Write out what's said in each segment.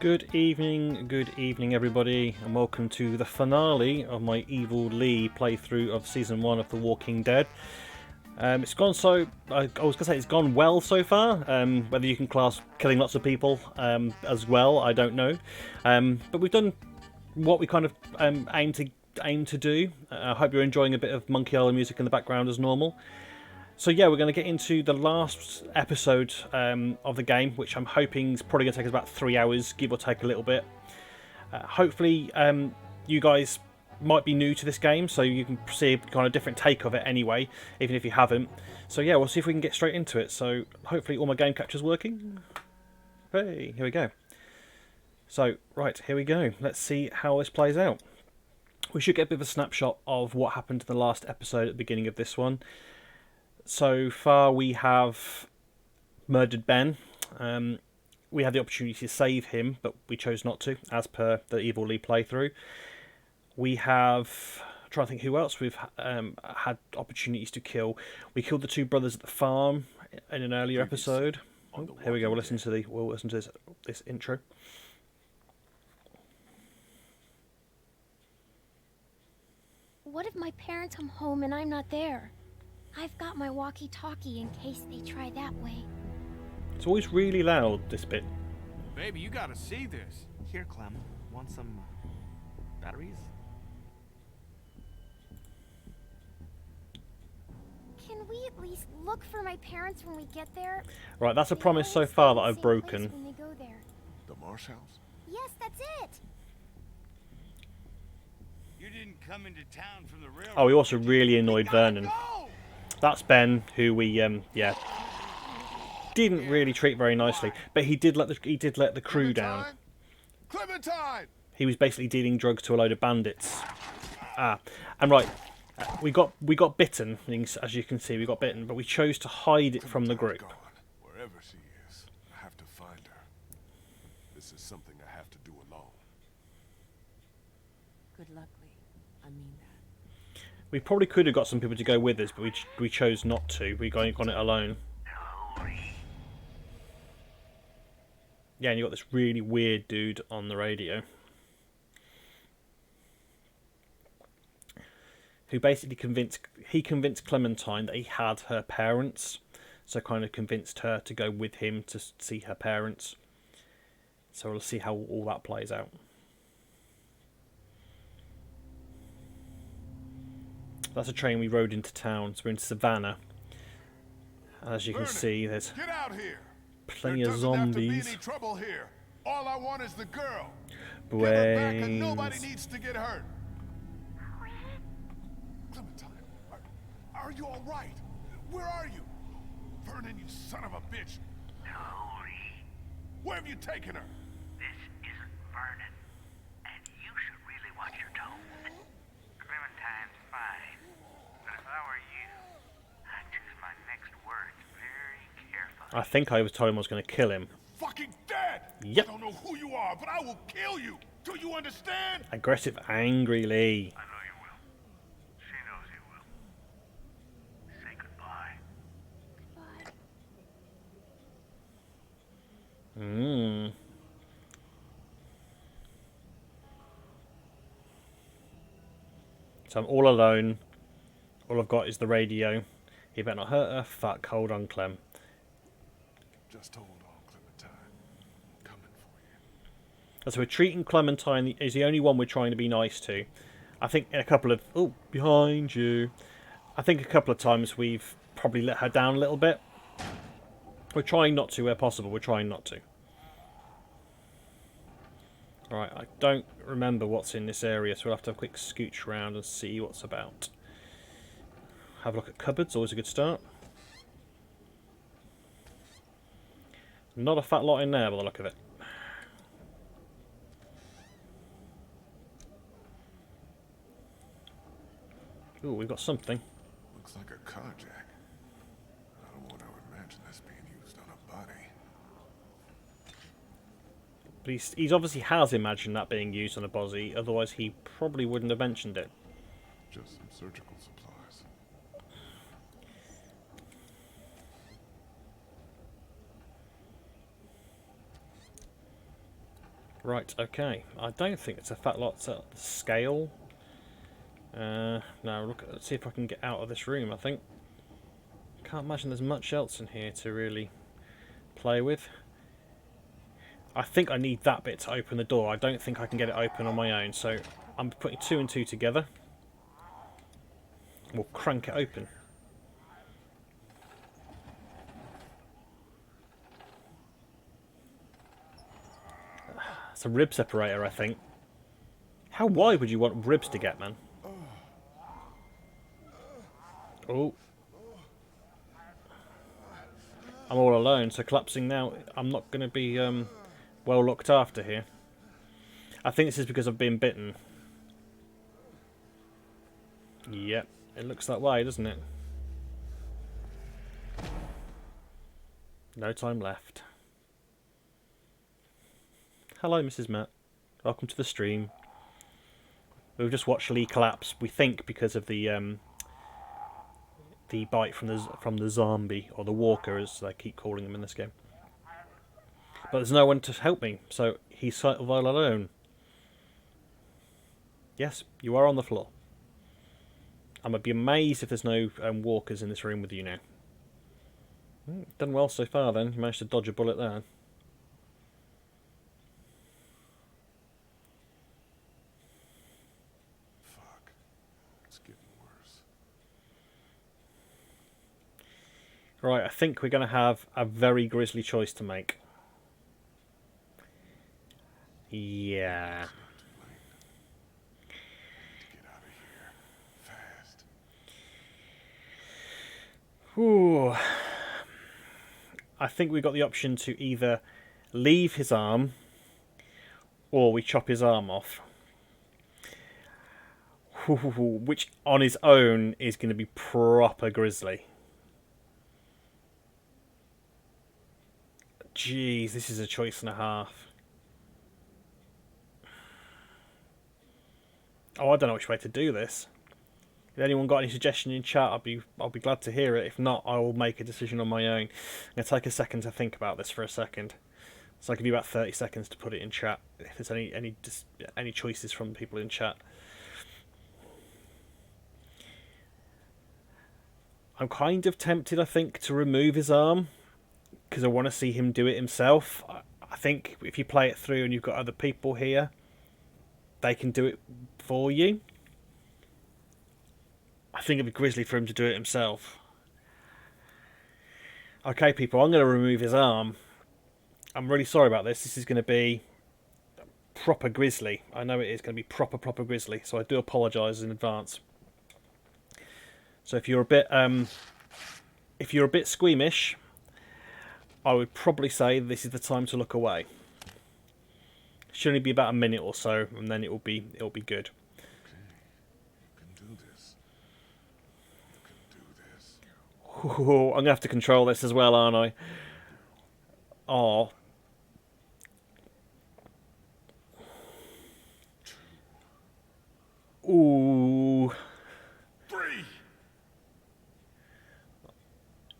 Good evening everybody, and welcome to the finale of my Evil Lee playthrough of Season 1 of The Walking Dead. It's gone I was going to say it's gone well so far, whether you can class killing lots of people as well, I don't know. But we've done what we kind of aim to do. I hope you're enjoying a bit of Monkey Island music in the background as normal. So yeah, we're going to get into the last episode of the game, which I'm hoping is probably going to take us about 3 hours, give or take a little bit. Hopefully you guys might be new to this game, so you can see a kind of different take of it anyway, even if you haven't. So yeah, we'll see if we can get straight into it. So hopefully all my game capture's working. Hey, here we go. So, right, here we go. Let's see how this plays out. We should get a bit of a snapshot of what happened in the last episode at the beginning of this one. So far we have murdered Ben. We had the opportunity to save him, but we chose not to, as per the Evil Lee playthrough. We have... I'm trying to think who else we've had opportunities to kill. We killed the two brothers at the farm in an earlier episode. Oh, here we go. We'll listen to this intro. What if my parents come home and I'm not there? I've got my walkie-talkie in case they try that way. It's always really loud, this bit. Baby, you gotta see this. Here, Clem. Want some batteries? Can we at least look for my parents when we get there? Right, that's a They promise so always far go that the I've same broken. place when they go there. The Marsh House? Yes, that's it. You didn't come into town from the railroad. Oh, we also really annoyed Vernon. Go! That's Ben, who we didn't really treat very nicely, but he did let the crew down. Clementine! He was basically dealing drugs to a load of bandits. And right, we got bitten. As you can see, we got bitten, but we chose to hide it from the group. Wherever she is, I have to find her. This is something I have to do alone. Good luck, Lee. I mean that. We probably could have got some people to go with us, but we chose not to. We got it alone. Yeah, and you got this really weird dude on the radio who basically convinced Clementine that he had her parents, so kind of convinced her to go with him to see her parents. So we'll see how all that plays out. That's a train we rode into town, so we're in Savannah. As you can see, there's Get out here. plenty There of doesn't have to be zombies. any trouble here. All I want is the girl. Give her back and nobody Brains. needs to get hurt. Clementine, are you all right? Where are you? Vernon, you son of a bitch. Lee, Where have you taken her? this isn't Vernon, and you should really watch your tone. Clementine's fine, but if I were you, I'd choose my next words very carefully. I think I was told him I was going to kill him. Fucking dead! Yep. I don't know who you are, but I will kill you! Do you understand? Aggressive, angry Lee. I know you will. She knows you will. Say goodbye. Bye. So I'm all alone. All I've got is the radio. He better not hurt her. Fuck, hold on, Clem. Just hold on, Clementine. I'm coming for you. So we're treating Clementine as the only one we're trying to be nice to. I think in a couple of... Oh, behind you. I think a couple of times we've probably let her down a little bit. We're trying not to where possible. We're trying not to. Right, I don't remember what's in this area, so we'll have to have a quick scooch around and see what's about. Have a look at cupboards, always a good start. Not a fat lot in there by the look of it. Ooh, we've got something. Looks like a carjack. I don't want to imagine this being used on a body. But he's obviously has imagined that being used on a body, otherwise he probably wouldn't have mentioned it. Just some surgical supplies. Right, okay. I don't think it's a fat lot to scale. Now, let's see if I can get out of this room, I think. Can't imagine there's much else in here to really play with. I think I need that bit to open the door. I don't think I can get it open on my own, so I'm putting 2 and 2 together. We'll crank it open. It's a rib separator, I think. How wide would you want ribs to get, man? Oh. I'm all alone, so collapsing now, I'm not going to be well looked after here. I think this is because I've been bitten. Yep, it looks that way, doesn't it? No time left. Hello, Mrs. Matt. Welcome to the stream. We've just watched Lee collapse. We think because of the bite from the zombie, or the walker, as they keep calling him in this game. But there's no one to help me, so he's all alone. Yes, you are on the floor. I'm gonna be amazed if there's no walkers in this room with you now. Done well so far. Then you managed to dodge a bullet there. Fuck. It's getting worse. Right, I think we're going to have a very grisly choice to make. Yeah. Get out of here. Fast. Ooh. I think we've got the option to either leave his arm or we chop his arm off. Which on his own is going to be proper grisly. Jeez, this is a choice and a half. Oh, I don't know which way to do this. If anyone got any suggestion in chat, I'll be glad to hear it. If not, I will make a decision on my own. I'm gonna take a second to think about this for a second. So I'll give you about 30 seconds to put it in chat. If there's any choices from people in chat. I'm kind of tempted, I think, to remove his arm because I want to see him do it himself. I think if you play it through and you've got other people here, they can do it for you. I think it'd be grisly for him to do it himself. Okay, people, I'm going to remove his arm. I'm really sorry about this. This is going to be proper grisly. I know it is going to be proper grisly, so I do apologise in advance. So if you're a bit squeamish, I would probably say this is the time to look away. It should only be about a minute or so, and then it'll be good. Okay. You can do this. You can do this. Ooh, I'm gonna have to control this as well, aren't I? Oh. Ooh. 3.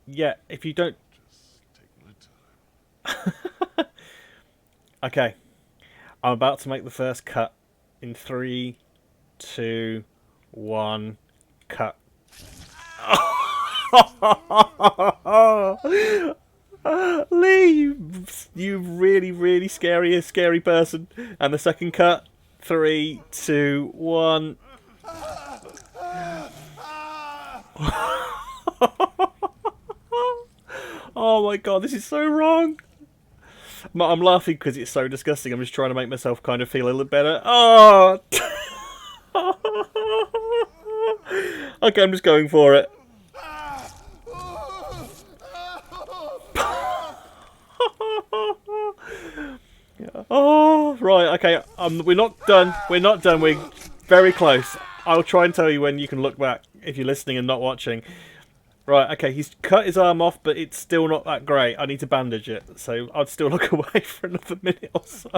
Yeah, if you don't... Just take my time. Okay. I'm about to make the first cut. In 3, 2, 1, cut. Lee, you really scary person. And the second cut. 3, 2, 1. Oh my god, this is so wrong. I'm laughing because it's so disgusting. I'm just trying to make myself kind of feel a little better. Oh! Okay, I'm just going for it. Oh, right, okay. We're not done. We're not done. We're very close. I'll try and tell you when you can look back if you're listening and not watching. Right, okay, he's cut his arm off, but it's still not that great. I need to bandage it, so I'd still look away for another minute or so.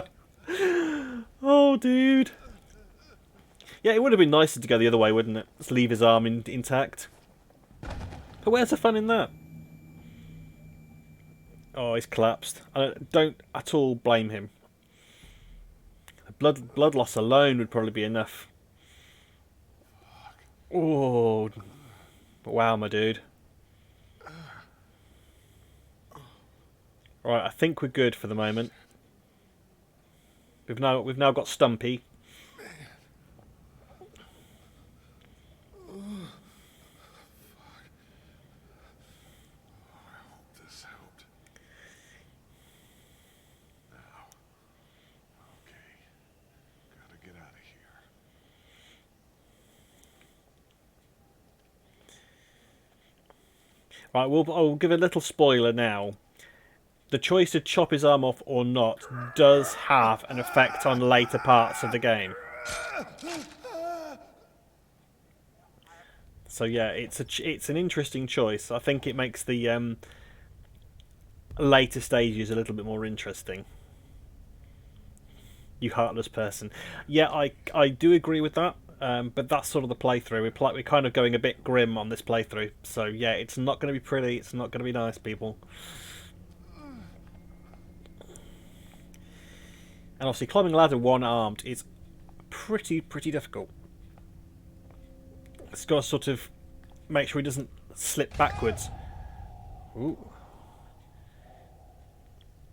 Oh, dude. Yeah, it would have been nicer to go the other way, wouldn't it? Just leave his arm intact. But where's the fun in that? Oh, he's collapsed. I don't at all blame him. blood loss alone would probably be enough. Oh, wow, my dude. Right, I think we're good for the moment. We've now got Stumpy. This helped. Now. Okay. Gotta get out of here. Right, I'll give a little spoiler now. The choice to chop his arm off or not does have an effect on later parts of the game. So yeah, it's an interesting choice. I think it makes the later stages a little bit more interesting. You heartless person. Yeah, I do agree with that. But that's sort of the playthrough. We're kind of going a bit grim on this playthrough. So yeah, it's not going to be pretty. It's not going to be nice, people. And obviously, climbing a ladder one-armed is pretty difficult. It's got to sort of make sure he doesn't slip backwards. Ooh.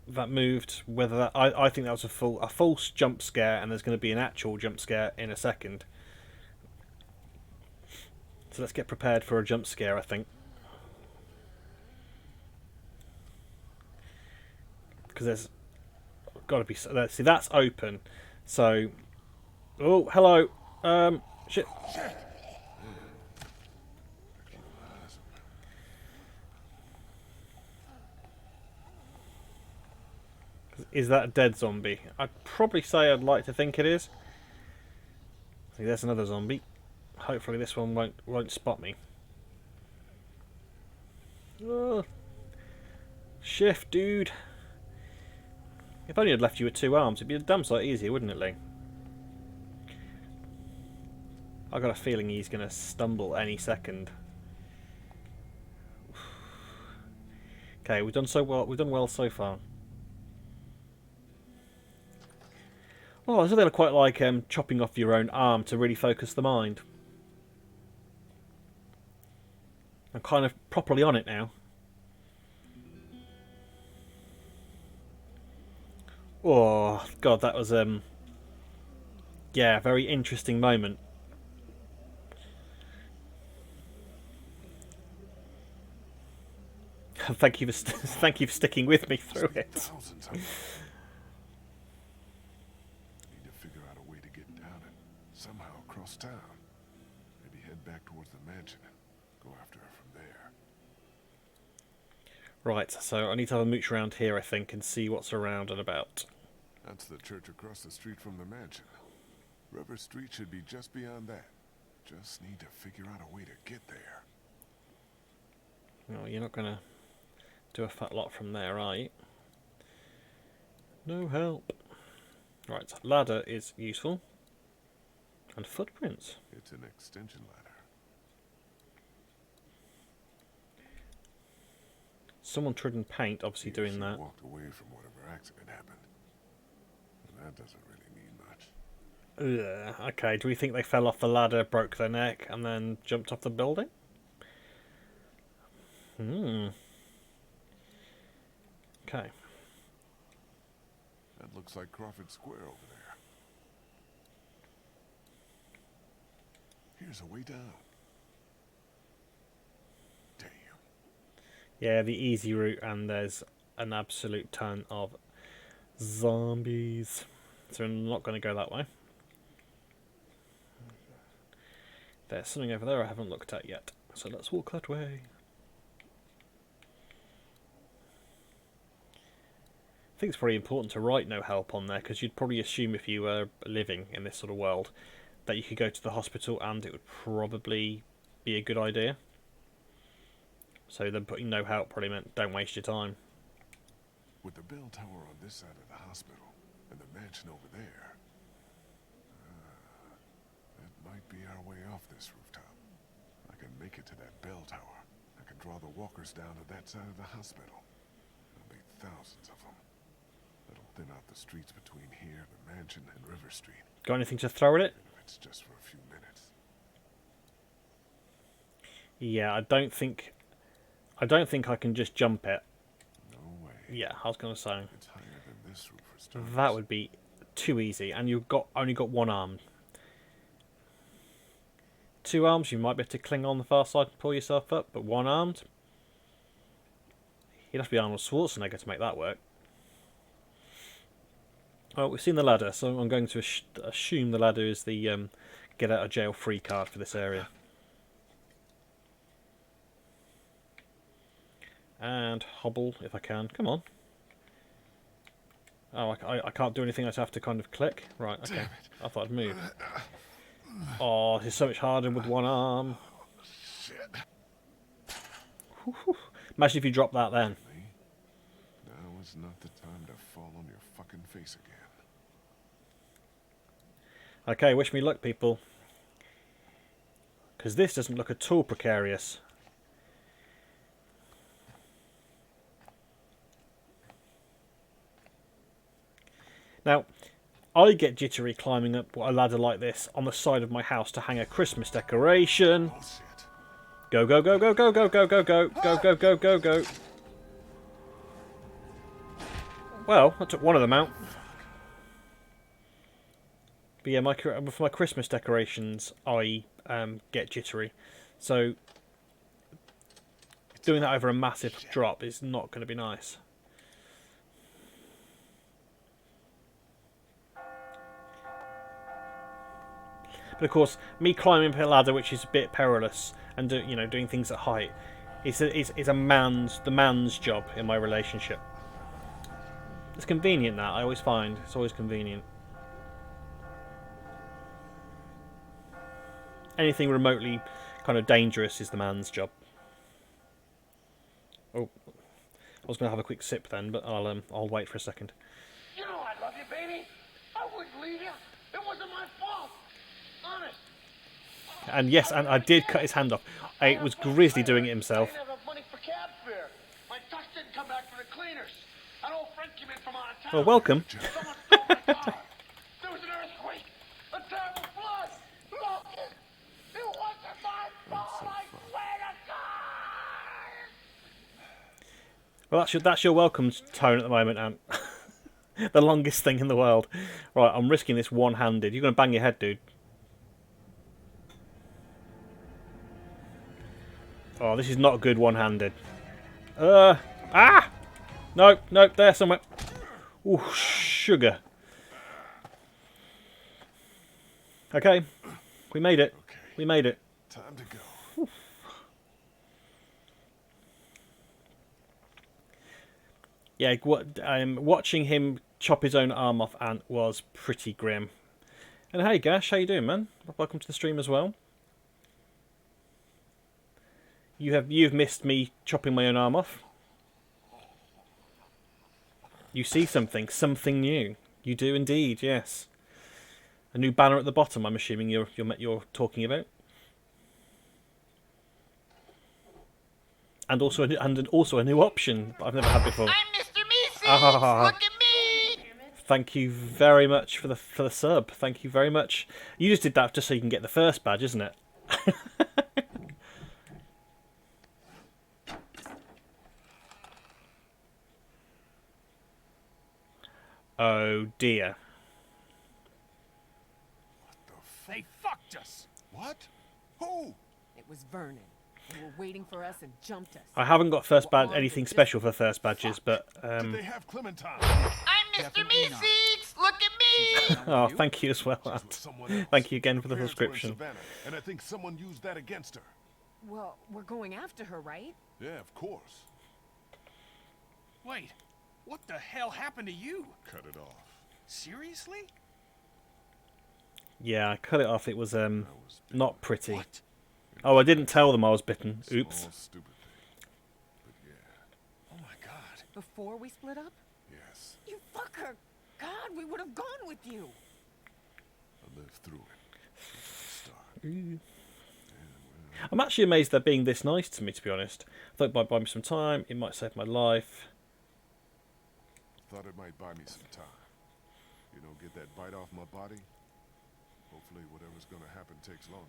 That moved. Whether that I think that was a false jump scare, and there's going to be an actual jump scare in a second. So let's get prepared for a jump scare, I think. Because there's got to be... See, that's open. So... Oh, hello. Shit. Is that a dead zombie? I'd probably say I'd like to think it is. See, there's another zombie. Hopefully this one won't spot me. Oh. Shift, dude. If only I'd left you with 2 arms, it'd be a damn sight easier, wouldn't it, Lee? I've got a feeling he's going to stumble any second. Okay, we've done so well. We've done well so far. Oh, I think I quite like chopping off your own arm to really focus the mind. I'm kind of properly on it now. Oh, God, that was, yeah, a very interesting moment. Thank you for sticking with me through it. Thousands of them. Need to figure out a way to get down and somehow across town. Maybe head back towards the mansion and go after her from there. Right, so I need to have a mooch around here, I think, and see what's around and about. That's the church across the street from the mansion. River Street should be just beyond that. Just need to figure out a way to get there. No, you're not going to do a fat lot from there, are you? No help. Right, ladder is useful. And footprints. It's an extension ladder. Someone trodden paint, obviously doing She that. walked away from whatever accident happened. And that doesn't really mean much. Ugh, okay, do we think they fell off the ladder, broke their neck, and then jumped off the building? Okay. That looks like Crawford Square over there. Here's a way down. Damn. Yeah, the easy route, and there's an absolute ton of zombies. So I'm not going to go that way. There's something over there I haven't looked at yet. So let's walk that way. I think it's very important to write no help on there, because you'd probably assume if you were living in this sort of world that you could go to the hospital and it would probably be a good idea. So then putting no help probably meant don't waste your time. With the bell tower on this side of the hospital and the mansion over there, that might be our way off this rooftop. I can make it to that bell tower. I can draw the walkers down to that side of the hospital. There'll be thousands of them. Little thin out the streets between here, the mansion, and River Street. Got anything to throw at it? Even if it's just for a few minutes. Yeah, I don't think I can just jump it. No way. Yeah, I was going to say It's higher than this roof for starters. that would be too easy, and you've only got one arm. Two arms, you might be able to cling on the far side and pull yourself up, but one armed, you'd have to be Arnold Schwarzenegger to make that work. Oh, we've seen the ladder, so I'm going to assume the ladder is the get out of jail free card for this area. And hobble if I can. Come on. Oh, I can't do anything. I just have to kind of click. Right, okay. I thought I'd move. Oh, this is so much harder with one arm. Shit. Whew. Imagine if you dropped that then. Now is not the time to fall on your fucking face again. Okay, wish me luck, people. Because this doesn't look at all precarious. Now, I get jittery climbing up a ladder like this on the side of my house to hang a Christmas decoration. Bullshit. Go, go, go, go, go, go, go, go, go, go, go, go, go, go. Well, I took one of them out. But yeah, for my Christmas decorations, I get jittery. So, doing that over a massive drop is not going to be nice. But of course, me climbing up a ladder, which is a bit perilous, and doing things at height, is the man's job in my relationship. It's convenient that I always find it's always convenient. Anything remotely kind of dangerous is the man's job. Oh, I was going to have a quick sip then, but I'll wait for a second. You know I love you, baby. I wouldn't leave you. It wasn't my fault. Honest. And yes, and I did cut his hand off. It was Grizzly doing it himself. I didn't have money for cab fare. My truck didn't come back for the cleaners. An old friend came in from out of town. Well, welcome. Someone stole my car. There was an earthquake. A terrible flood. Look, it wasn't my fault. I swear to God. Well, that's your welcome tone at the moment, Ant. The longest thing in the world. Right, I'm risking this one-handed. You're going to bang your head, dude. Oh, this is not good one-handed. Nope, there somewhere. Ooh, sugar. Okay, we made it. Okay. We made it. Time to go. Yeah, watching him chop his own arm off, Ant, was pretty grim. And hey, Gash, how you doing, man? Welcome to the stream as well. You've missed me chopping my own arm off. You see something new. You do indeed, yes. A new banner at the bottom. I'm assuming you're talking about. And also a new option that I've never had before. I'm Mr. Meeseeks! Ah. Look at me! Thank you very much for the sub. Thank you very much. You just did that just so you can get the first badge, isn't it? Oh dear. They fucked us. What? Who? It was Vernon. They were waiting for us and jumped us. I haven't got first badge anything special for first badges, but Did they have Clementine? I'm Mr. Meeseeks! Look at me! oh, thank you as well. She's Ant. with someone else. Thank you again for the Her parents were in subscription. Savannah, and I think someone used that against her. Well, we're going after her, right? Yeah, of course. Wait, what the hell happened to you? Cut it off. Seriously? Yeah, I cut it off. It was That was not pretty. What? Oh, I didn't tell them I was bitten. Oops. Small, stupid thing. But yeah, Oh my God. Before we split up? yes, You fucker! God, we would have gone with you. I lived through it. Start. I'm actually amazed they're being this nice to me, to be honest. I thought it might buy me some time. It might save my life. thought it might buy me some time. You know, get that bite off my body. Hopefully whatever's gonna happen takes longer.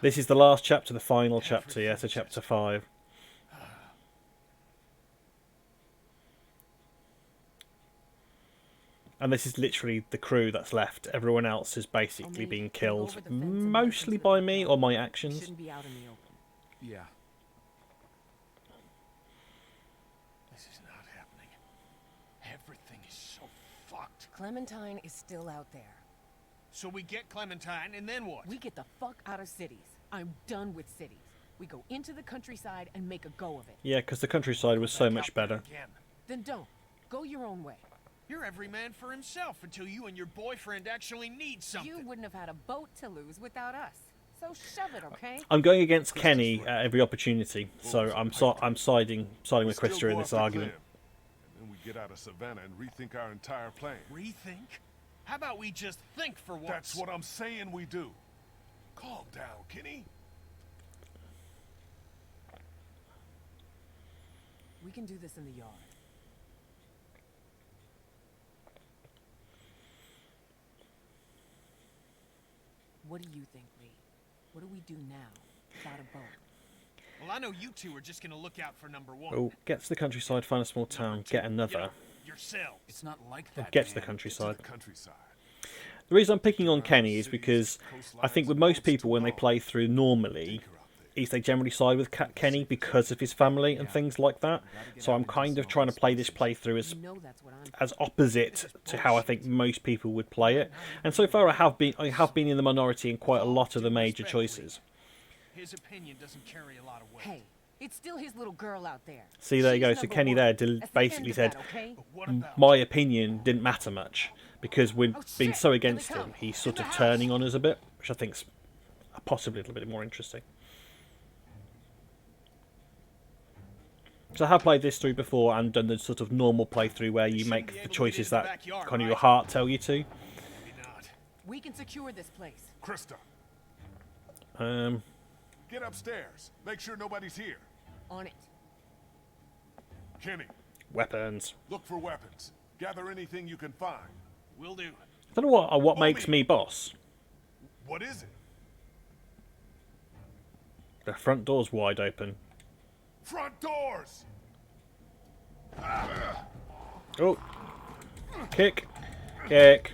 This is the last chapter, the final chapter, yeah, so chapter 5. And this is literally the crew that's left. Everyone else is basically being killed, mostly by me or my actions. Shouldn't be out in the open. Yeah. This is not happening. Everything is so fucked. Clementine is still out there. So we get Clementine, and then what? We get the fuck out of cities. I'm done with cities. We go into the countryside and make a go of it. Yeah, because the countryside was so Back much out there better. again. Then don't. Go your own way. You're every man for himself until you and your boyfriend actually need something. You wouldn't have had a boat to lose without us. So shove it, okay? I'm going against Kenny at every opportunity, so I'm siding with Still Krista in go this up the argument. cliff, and then we get out of Savannah and rethink our entire plan. Rethink? How about we just think for once? That's what I'm saying we do. Calm down, Kenny. We can do this in the yard. What do you think, Lee? What do we do now without a boat? Well, I know you two are just gonna look out for number one. Oh, get to the countryside, find a small town, get You another. know, yourselves. It's not like Or that. get to the man. countryside. Get to the countryside. The reason I'm picking on Kenny is because I think with most people when they play through normally, is they generally side with Kenny because of his family and things like that. So I'm kind of trying to play this playthrough as You know that's what I'm as opposite to how I think most people would play it. And so far I have been in the minority in quite a lot of the major choices. His opinion doesn't carry a lot of weight. Hey, it's still his little girl out there. See, there you go. She's So number Kenny one. there That's the basically end of said, that, okay? What about my opinion didn't matter much because we've Oh, been shit, so here they against him. come. He's sort In of the turning on us a bit, which I think's possibly a little bit more interesting. So I have played this through before and done the sort of normal playthrough where you shouldn't make be the able to get choices into the that backyard, kind of your right? heart tell you to. Maybe not. We can secure this place. Krista, Um, get upstairs. Make sure nobody's here. On it. Kenny, weapons. look for weapons. Gather anything you can find. Will do. I don't know what makes me boss. What is it? The front door's wide open. Front doors! Oh, kick, kick.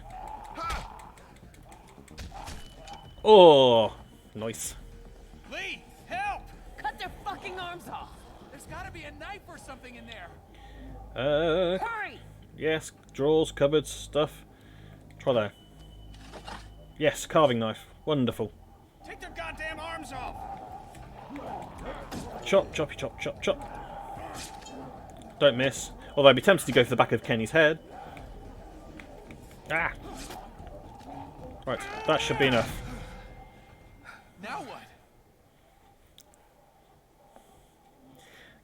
Oh, nice. Lee, help! Cut their fucking arms off! There's gotta be a knife or something in there. Hurry! Yes, drawers, cupboards, stuff. Try there. Yes, carving knife. Wonderful. Take their goddamn arms off! Chop, choppy, chop, chop, chop. Don't miss. Although I'd be tempted to go for the back of Kenny's head. Ah! Right, that should be enough. Now what?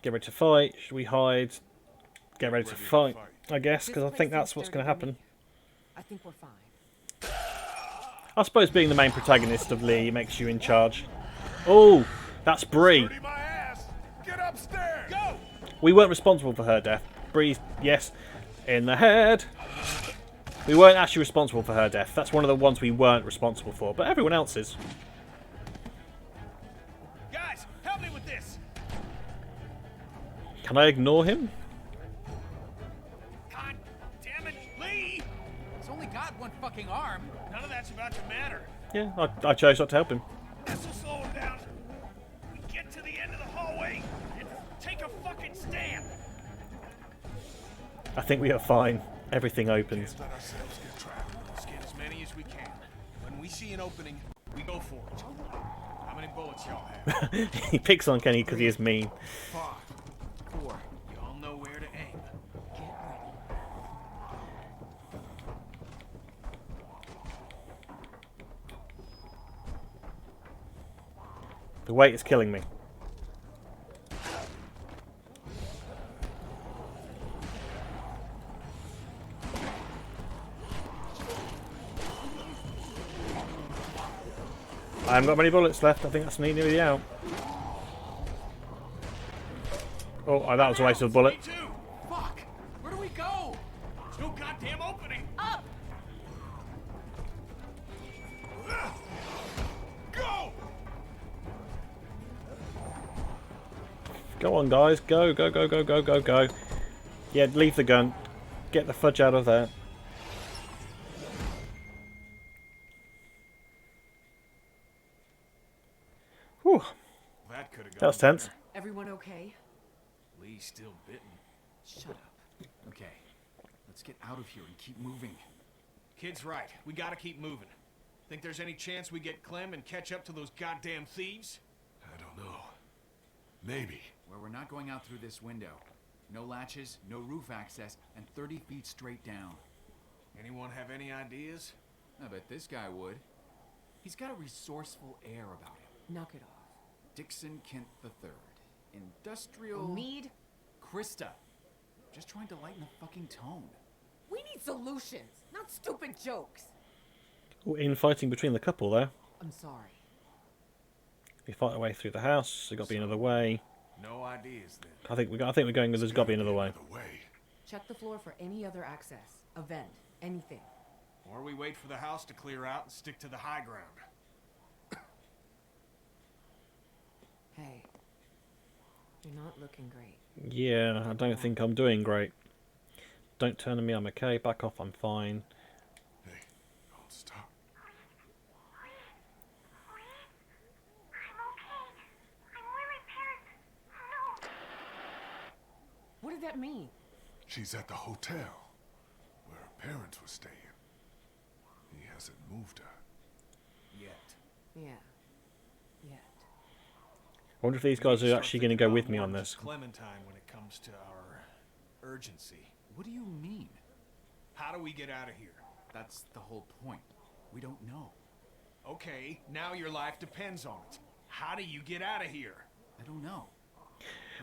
Get ready to fight. Should we hide? Get ready to Ready to fight, fight. I guess, This because I place think seems that's what's dirty going to to me. happen. I think we're fine. I suppose being the main protagonist of Lee makes you in charge. Oh, that's Bree. Dirty my ass! Get upstairs! Go! We weren't responsible for her death. Bree, yes, in the head. We weren't actually responsible for her death. That's one of the ones we weren't responsible for, but everyone else is. Guys, help me with this! Can I ignore him? God damn it, Lee! It's only got one fucking arm. None of that's about to matter. Yeah, I chose not to help him. This'll slow him down. We get to the end of the hallway and take a fucking stand. I think we are fine. Everything opens. Let ourselves get trapped. Let's get as many as we can. When we see an opening, we go for it. How many bullets y'all have? He picks on Kenny because he is mean. 5, 4. Y'all know where to aim. The weight is killing me. I haven't got many bullets left. I think that's nearly out. Oh, that was a waste of a bullet. Me too. Fuck. Go on, guys. Go, go, go, go, go, go, go. Yeah, leave the gun. Get the fudge out of there. Whew. That could have That gone was tense. better. Everyone okay? Lee's still bitten. Shut up. Okay, let's get out of here and keep moving. Kid's right. We gotta keep moving. Think there's any chance we get Clem and catch up to those goddamn thieves? I don't know. Maybe. Where we're not going out through this window. No latches, no roof access, and 30 feet straight down. Anyone have any ideas? I bet this guy would. He's got a resourceful air about him. Knock it off. Dixon Kent III. Industrial... Mead, Krista. Just trying to lighten the fucking tone. we need solutions, not stupid jokes. Ooh, infighting between the couple there. I'm sorry. We fight our way through the house. There's got to be another way. No ideas then. I think we're going with there's got to be another way. Another way. Check the floor for any other access, a vent, anything. Or we wait for the house to clear out and stick to the high ground. Hey, you're not looking great. Yeah, I don't think I'm doing great. Don't turn on me. I'm okay. Back off. I'm fine. Hey, don't stop. I'm okay. I'm where my parents. No. What did that mean? She's at the hotel where her parents were staying. He hasn't moved her. Yet. Yeah. Yet. I wonder if these guys are actually going to go with me on this. Clementine when it comes to our urgency. What do you mean? How do we get out of here? That's the whole point. We don't know. Okay, now your life depends on it. How do you get out of here? I don't know.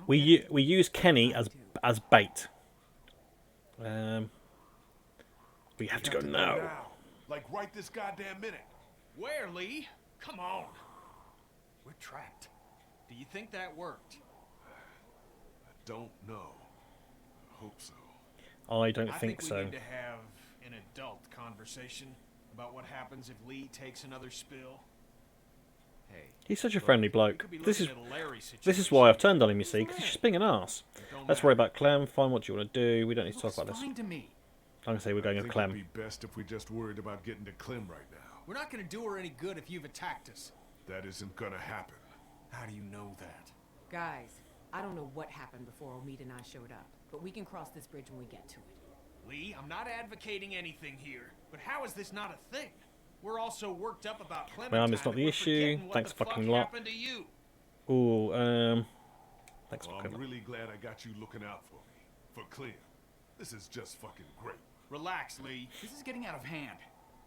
We use Kenny as bait. We have to go now. Like right this goddamn minute. Where, Lee? Come on. We're trapped. Do you think that worked? I don't know. I hope so. I don't I think we so. need to have an adult conversation about what happens if Lee takes another spill. Hey, He's such a friendly We bloke. could be This is looking at a Larry situation. this is why I've turned on him, you see, because he's just being an arse. Don't Let's worry matter. about Clem. Find what you want to do. We don't need to talk looks about this. fine to me. I'm gonna say we're going I with think it'd Clem. be best if we just worried about getting to Clem right now. We're not going to do her any good if you've attacked us. That isn't gonna happen. How do you know that? Guys, I don't know what happened before Omid and I showed up, but we can cross this bridge when we get to it. Lee, I'm not advocating anything here, but how is this not a thing? We're all so worked up about Clementine. Well, it's not that the we're issue. forgetting what Thanks the fucking fuck lot. happened to you. Ooh, thanks Well, for I'm coming. really glad I got you looking out for me. For Clem. This is just fucking great. Relax, Lee. This is getting out of hand.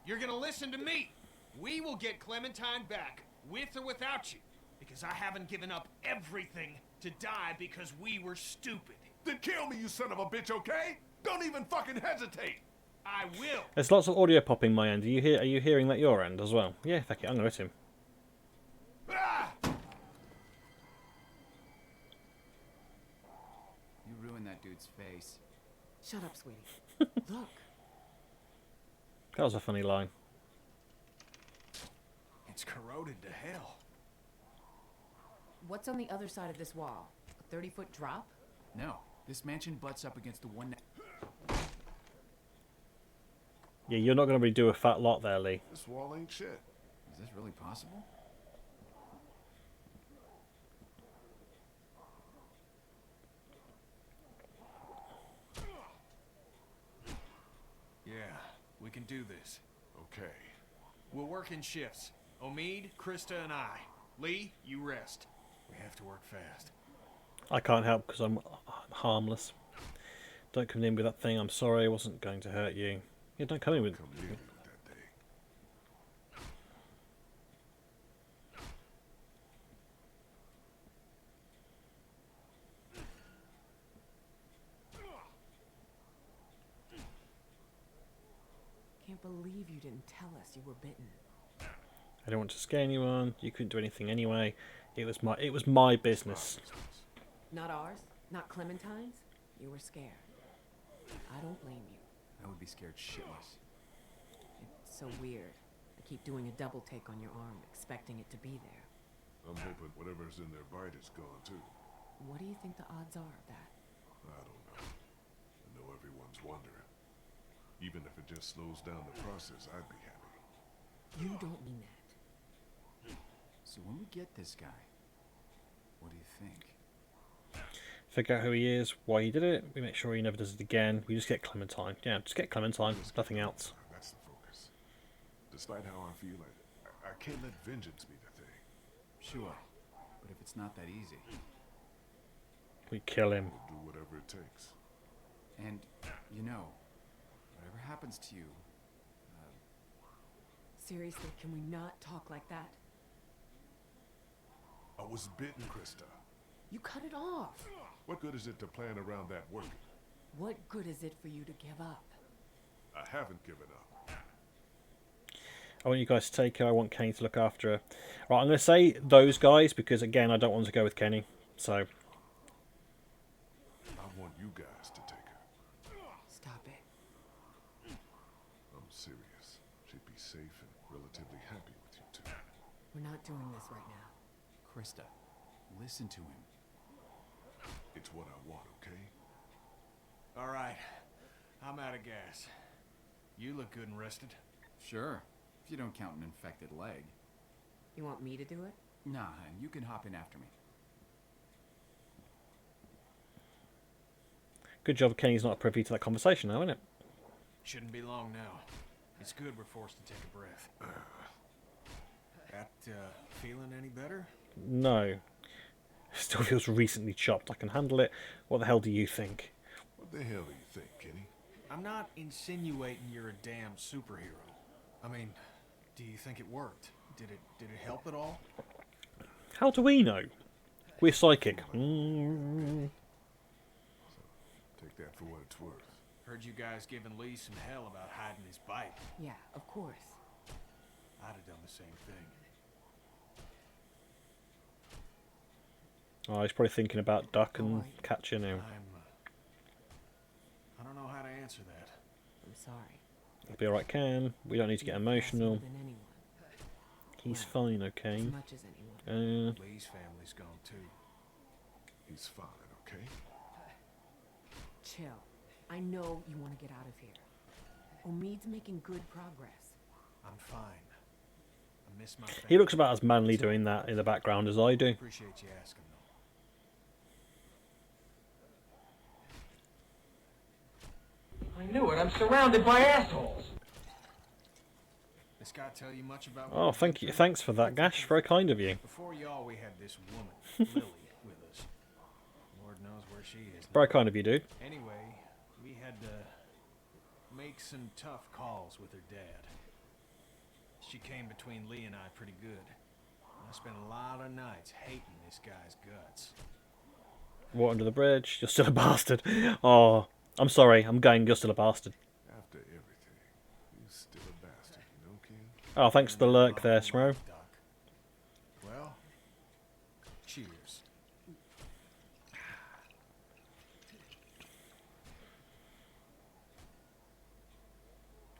You're gonna listen to me. We will get Clementine back, with or without you, because I haven't given up everything to die because we were stupid. Then kill me, you son of a bitch, okay? Don't even fucking hesitate. I will. There's lots of audio popping my end. Are you hearing that your end as well? Yeah, fuck it. I'm gonna hit him. Ah! You ruined that dude's face. Shut up, sweetie. Look. That was a funny line. It's corroded to hell. What's on the other side of this wall? A 30-foot drop? No, this mansion butts up against the one... Yeah, you're not gonna really do a fat lot there, Lee. This wall ain't shit. Is this really possible? Yeah, we can do this. Okay. We'll work in shifts. Omid, Krista, and I. Lee, you rest. We have to work fast. I can't help because I'm harmless. Don't come in with that thing. I'm sorry. I wasn't going to hurt you. Yeah, don't come in with. Come near me with that thing. Can't believe you didn't tell us you were bitten. I don't want to scare anyone. You couldn't do anything anyway. It was my business. Not ours? Not Clementine's? You were scared. I don't blame you. I would be scared shitless. It's so weird. I keep doing a double take on your arm, expecting it to be there. I'm hoping whatever's in their bite is gone too. What do you think the odds are of that? I don't know. I know everyone's wondering. Even if it just slows down the process, I'd be happy. You don't mean that. So when we get this guy, what do you think? Figure out who he is, why he did it. We make sure he never does it again. We just get Clementine. Yeah, just get Clementine. Nothing else. That's the focus. Despite how I feel, I can't let vengeance be the thing. Sure, but if it's not that easy, We kill him. We'll do whatever it takes. and you know, whatever happens to you, Seriously, can we not talk like that? I was bitten, Krista. You cut it off. What good is it to plan around that working? What good is it for you to give up? I haven't given up. I want you guys to take her. I want Kenny to look after her. Right, I'm going to say those guys because, again, I don't want to go with Kenny. So, I want you guys to take her. Stop it. I'm serious. She'd be safe and relatively happy with you two. We're not doing this right now. Krista, listen to him. It's what I want, okay? All right. I'm out of gas. You look good and rested. Sure, if you don't count an infected leg. You want me to do it? Nah, and you can hop in after me. good job Kenny's not privy to that conversation now, isn't it? Shouldn't be long now. It's good we're forced to take a breath. That, feeling any better? No. Still feels recently chopped. I can handle it. What the hell do you think? What the hell do you think, Kenny? I'm not insinuating you're a damn superhero. I mean, do you think it worked? Did it help at all? How do we know? We're psychic. Take that for what it's worth. Heard you guys giving Lee some hell about hiding his bike. Yeah, of course. I'd have done the same thing. Oh, he's probably thinking about duck and Alright. catching him. I don't know how to answer that. I'm sorry. It'll be alright, Ken. We don't need to get emotional. Than anyone. He's fine, okay? As much as anyone. Lee's family's gone too. He's fine, okay? Chill. I know you want to get out of here. Omid's making good progress. I'm fine. I miss my family. He looks about as manly doing that in the background as I do. Appreciate you asking, though. I knew it. I'm surrounded by assholes. This guy tell you much about? Oh, thank you. Thanks for that, Gash. Very kind of you. Before y'all, we had this woman, Lily, with us. Lord knows where she is. Very kind of you, dude. Anyway, we had to make some tough calls with her dad. She came between Lee and I pretty good. I spent a lot of nights hating this guy's guts. Water under the bridge. You're still a bastard. Oh, I'm sorry. I'm going. You're still a bastard. After everything, you're still a bastard, you know, Ken? Oh, thanks for the lurk there, Smro. Doc. Well, cheers.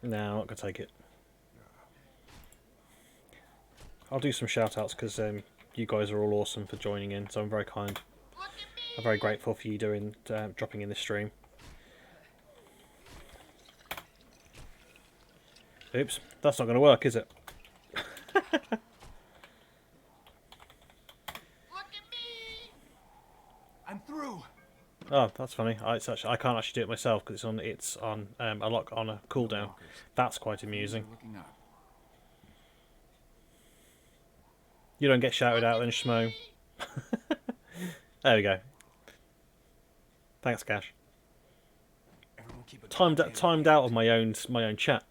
No, I'm not going to take it. I'll do some shout-outs because you guys are all awesome for joining in, so I'm very kind. I'm very grateful for you doing dropping in this stream. Oops, that's not going to work, is it? I'm through. Oh, that's funny. It's actually, I can't actually do it myself because it's on a lock on a cooldown. That's quite amusing. Looking up. You don't get shouted out then, Schmo. There we go. Thanks, Cash. Everyone keep a Timed out of my own chat.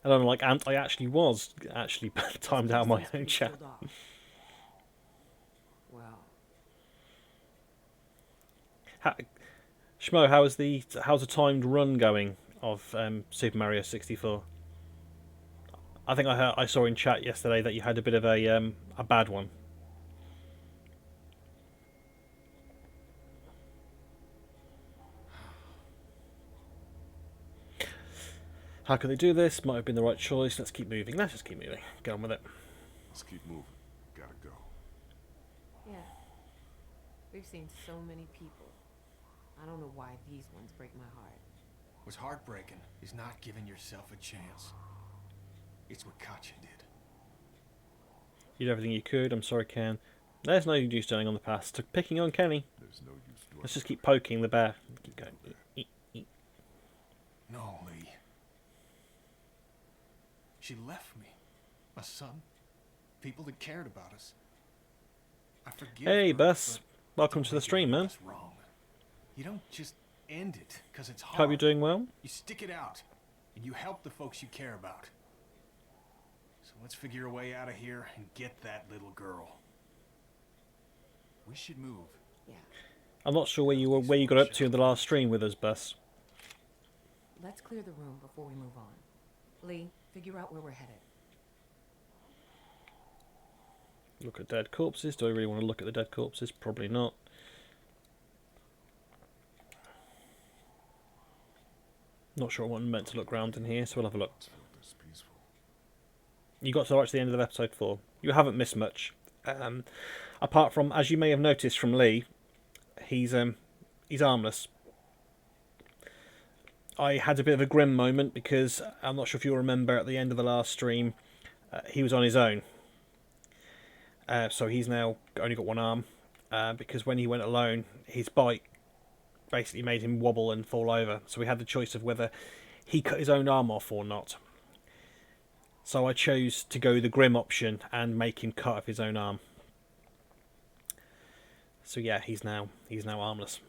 And unlike Ant, I actually was timed out of my own chat. Killed off. Well, Schmo, how's the timed run going of Super Mario 64? I think I saw in chat yesterday that you had a bit of a bad one. How could they do this? Might have been the right choice. Let's keep moving. Let's just keep moving. Get on with it. Let's keep moving. Gotta go. Yeah. We've seen so many people. I don't know why these ones break my heart. What's heartbreaking is not giving yourself a chance. It's what Katya did. You did everything you could. I'm sorry, Ken. There's no use dwelling on the past. Picking on Kenny. There's no use dwelling. Let's just keep poking the bear. Keep going. Eat, eat. No, Lee. She left me. A son. People that cared about us. I forgive Hey, her, Bus. but Welcome to the stream, man. that's wrong. You don't just end it because it's hard. Hope you're doing well. You stick it out, and you help the folks you care about. So let's figure a way out of here and get that little girl. We should move. Yeah. I'm not sure where you got up to in the last stream with us, Bus. Let's clear the room before we move on. Lee, figure out where we're headed. Look at dead corpses. Do I really want to look at the dead corpses? Probably not. Not sure what I'm meant to look round in here, so we'll have a look. Let's feel this peaceful. You got to watch the end of episode 4. You haven't missed much. Apart from, as you may have noticed from Lee, he's armless. I had a bit of a grim moment because I'm not sure if you'll remember at the end of the last stream, he was on his own. So he's now only got one arm because when he went alone, his bite basically made him wobble and fall over. So we had the choice of whether he cut his own arm off or not. So I chose to go the grim option and make him cut off his own arm. So yeah, he's now armless.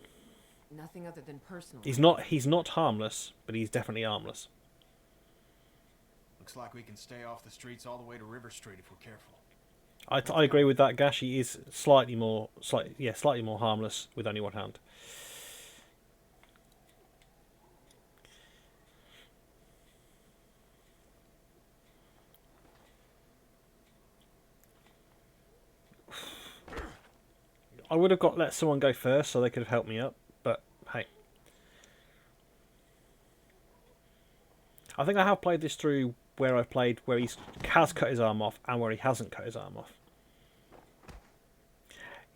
Nothing other than personal. He's not harmless, but he's definitely armless. Looks like we can stay off the streets all the way to River Street if we're careful. I agree with that, Gash. He is slightly more harmless with only one hand. I would have let someone go first so they could have helped me up, but hey. I think I have played this through where I've played where he has cut his arm off and where he hasn't cut his arm off.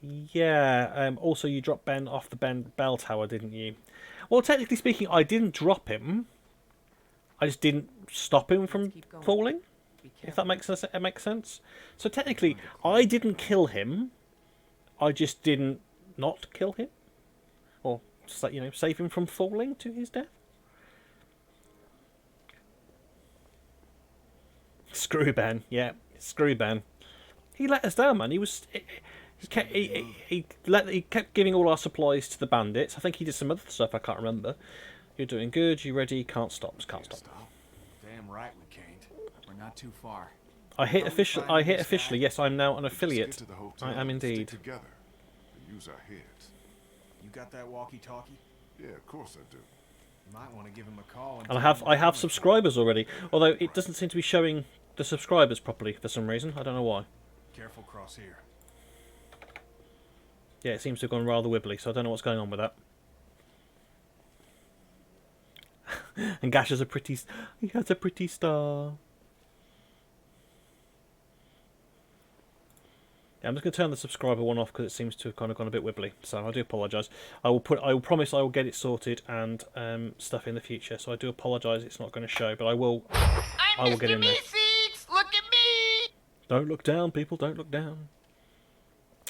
Yeah, also you dropped Ben off the bell tower, didn't you? Well, technically speaking, I didn't drop him. I just didn't stop him from falling, if that makes sense. So technically, I didn't kill him. I just didn't not kill him, or save him from falling to his death. Screw Ben, yeah, screw Ben. He let us down, man. He kept giving all our supplies to the bandits. I think he did some other stuff I can't remember. You're doing good. You ready? Can't stop. Can't stop. Damn right we can't. We're not too far. I hit officially. Yes, I'm now an affiliate. Get to the hotel I am and indeed. Stick together and use our heads. You got that walkie-talkie? Yeah, of course I do. You might want to give him a call. And I have subscribers already. Although it doesn't seem to be showing the subscribers properly for some reason. I don't know why. Careful cross here. Yeah, it seems to have gone rather wibbly, so I don't know what's going on with that. And Gash has a pretty star. Yeah, I'm just going to turn the subscriber one off because it seems to have kind of gone a bit wibbly. So I do apologise. I will promise I will get it sorted and stuff in the future. So I do apologise. It's not going to show, but I will get in there. Look at me! Don't look down, people. Don't look down.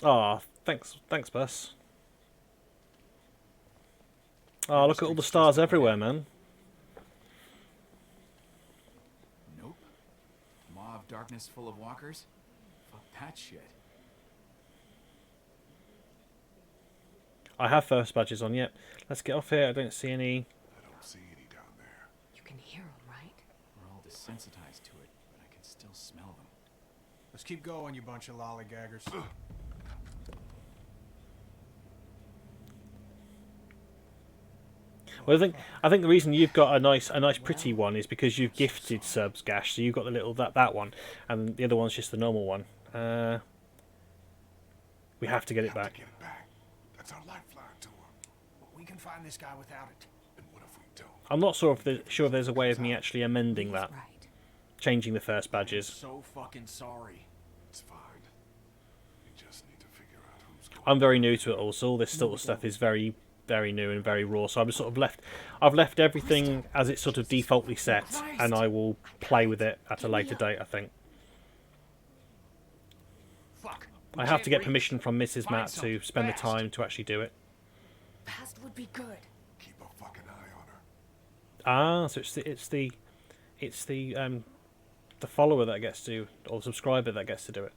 Ah, thanks, Bus. Ah, look at all the stars everywhere, man. Nope. Maw of darkness full of walkers? Fuck that shit. I have first badges on, yep. Let's get off here. I don't see any. I don't see any down there. You can hear them, right? We're all desensitized to it, but I can still smell them. Let's keep going, you bunch of lollygaggers. Well, I think the reason you've got a nice pretty one is because you've gifted subs, Gash. So you've got the little that one, and the other one's just the normal one. We have to get it back. That's our lifeline to him. We can find this guy without it. And what if we don't? I'm not sure if there's a way of me actually amending that, Right. changing the first badges. So fucking sorry. It's I'm very new to it all, so all this sort of stuff is very, very new and very raw. So I've left everything as it's sort of defaultly set, and I will play with it at a later date, I think. Fuck. I have to get permission from Mrs. Matt to spend the time to actually do it. Fast would be good. Keep a fucking eye on her. Ah, so it's the follower that gets to, or the subscriber that gets to do it.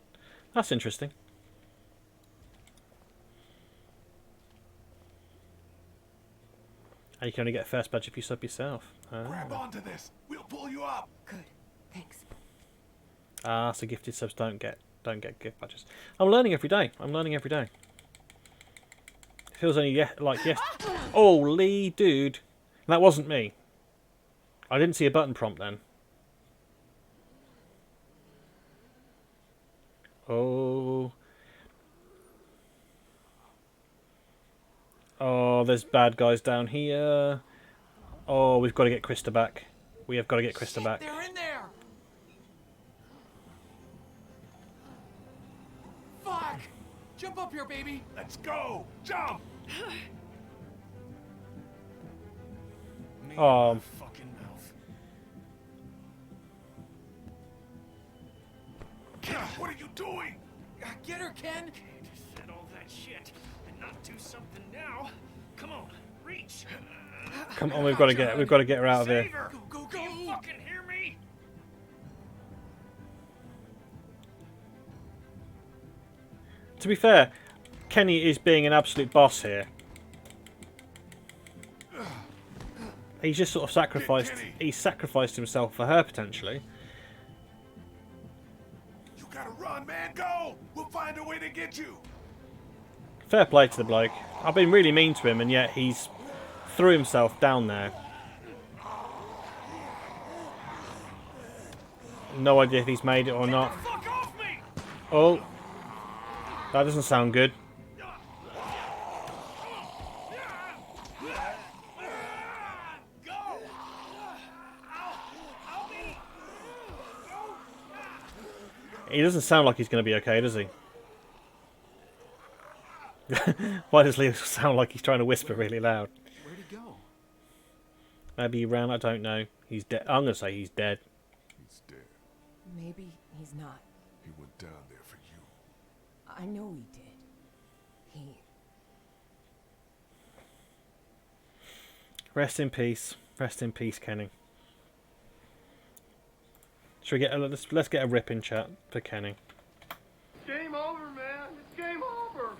That's interesting. And you can only get a first badge if you sub yourself. Grab onto this. We'll pull you up. Good. Thanks. Ah, so gifted subs don't get gift badges. I'm learning every day. It feels only like yes. Oh, Lee, dude, that wasn't me. I didn't see a button prompt then. Oh. Oh, there's bad guys down here. Oh, we've got to get Krista back. We have got to get Krista back. They're in there. Fuck! Jump up here, baby. Let's go. Jump. Me Oh. in my fucking mouth. What are you doing? Get her, Ken. Just said all that shit and not do something now. Come on, reach. Come on, we've got to get her out of Save here. her. Go, go, you fucking hear me? To be fair, Kenny is being an absolute boss here. He's just sort of sacrificed. He's sacrificed himself for her potentially. You gotta run, man. Go. We'll find a way to get you. Fair play to the bloke. I've been really mean to him, and yet he's threw himself down there. No idea if he's made it or not. Fuck off me! Oh, that doesn't sound good. He doesn't sound like he's going to be okay, does he? Why does Leo sound like he's trying to whisper really loud? Where'd he go? Maybe he ran, I don't know. He's dead. I'm going to say he's dead. He's dead. Maybe he's not. He went down there for you. I know he did. He... Rest in peace. Rest in peace, Kenny. Should we get a, let's get a rip in chat for Kenny. Game over, man. It's game over.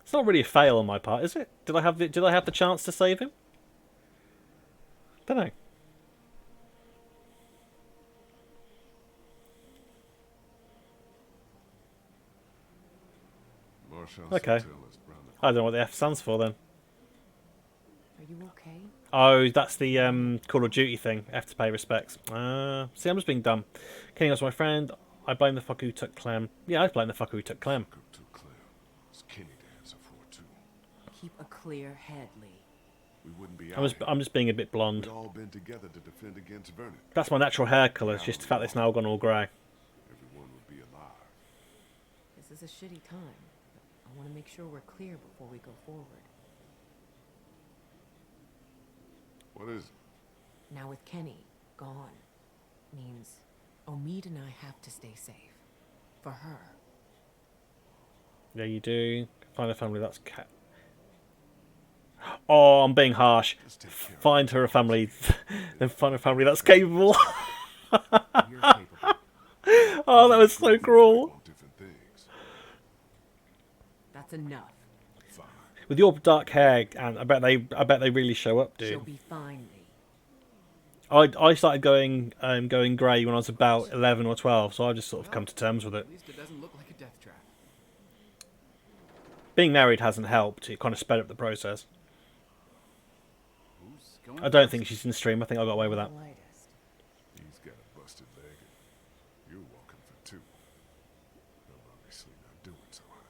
It's not really a fail on my part, is it? Did I have the chance to save him? Don't know. Okay. I don't know what the F stands for then. Are you okay? Oh, that's the Call of Duty thing. F to pay respects. See, I'm just being dumb. Kenny was my friend. I blame the fucker who took Clem. Yeah, I blame the fucker who took Clem. Keep a clear head, Lee. We wouldn't be I'm just being a bit blonde. We'd all been together to defend against Vernon. That's my natural hair colour. It's just the fact that it's now gone all grey. Everyone would be alive. This is a shitty time. But I want to make sure we're clear before we go forward. What is it? Now with Kenny gone, means Omid and I have to stay safe. For her. Yeah, you do. Find a family that's cat. Oh, I'm being harsh. Find her a family, then find a family that's capable. Oh, that was so cruel. That's enough. With your dark hair, and I bet they really show up, dude. She'll be fine, Lee. I started going grey when I was about 11 or 12, so I've just sort of come to terms with it. At least it doesn't look like a death trap. Being married hasn't helped. It kind of sped up the process. I don't think she's in the stream. I think I got away with that. He's got a busted leg, and you're walking for two. I'm obviously not doing so hot.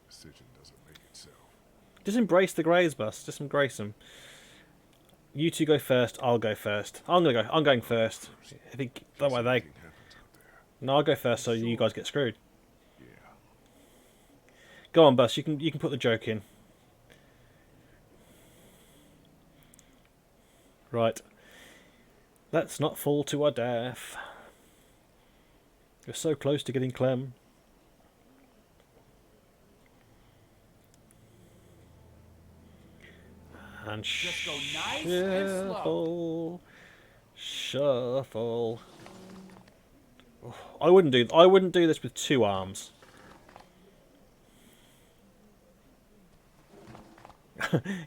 Decision doesn't make itself. Just embrace the greys, Bus. Just embrace them. You two go first. I'll go first. I'm going first. I think that way they. Something happens up there. No, I'll go first, so you guys get screwed. Yeah. Go on, Bus. You can put the joke in. Right. Let's not fall to our death. You're so close to getting Clem. And Just go nice and slow. Shuffle. Oh, I wouldn't do this with 2 arms.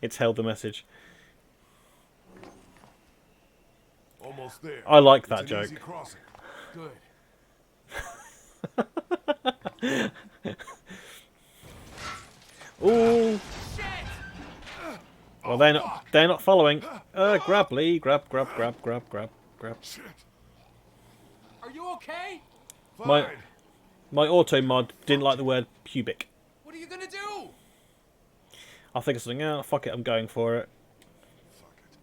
It's held the message. Almost there. I like It's that an joke. easy crossing. Good. Ooh. Well, they're not following. Grab Lee, grab. Shit. Are you okay? Fine. My auto mod didn't like the word pubic. What are you gonna do? I'll figure something out. Fuck it, I'm going for it. Fuck it.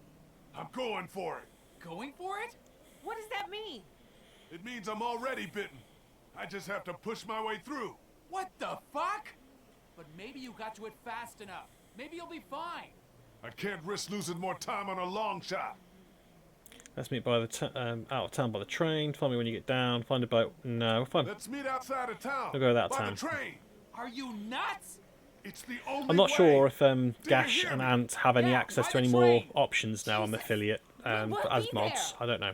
I'm going for it. Going for it? What does that mean? It means I'm already bitten. I just have to push my way through. What the fuck? But maybe you got to it fast enough. Maybe you'll be fine. I can't risk losing more time on a long shot. Let's meet by the out of town by the train. Find me when you get down. Find a boat. No, we're fine. Let's meet outside of town. We'll go that by town. the train. Are you nuts? It's the only I'm not way. sure if you Gash hear and me? Ant have any Yeah, access ride to the any more train. options now on the Jesus. affiliate We'll as be mods. there. I don't know.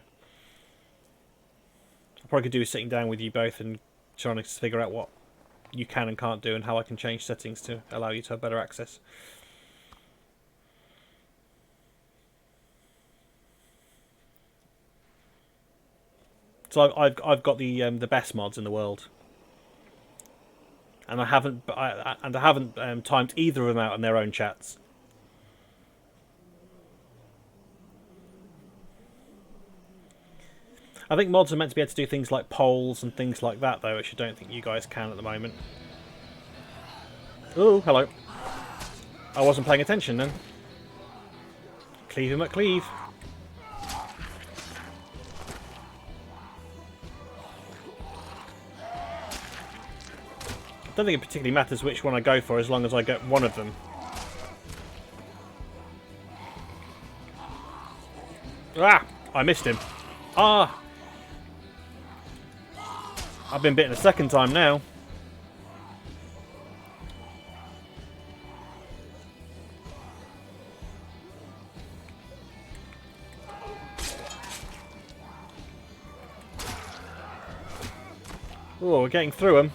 I probably could do is sitting down with you both and trying to figure out what you can and can't do and how I can change settings to allow you to have better access. So I've got the best mods in the world, and I haven't timed either of them out in their own chats. I think mods are meant to be able to do things like polls and things like that, though, which I don't think you guys can at the moment. Oh, hello. I wasn't paying attention then. Cleave him at cleave. I don't think it particularly matters which one I go for as long as I get one of them. Ah! I missed him. Ah! I've been bitten a second time now. Oh, we're getting through him.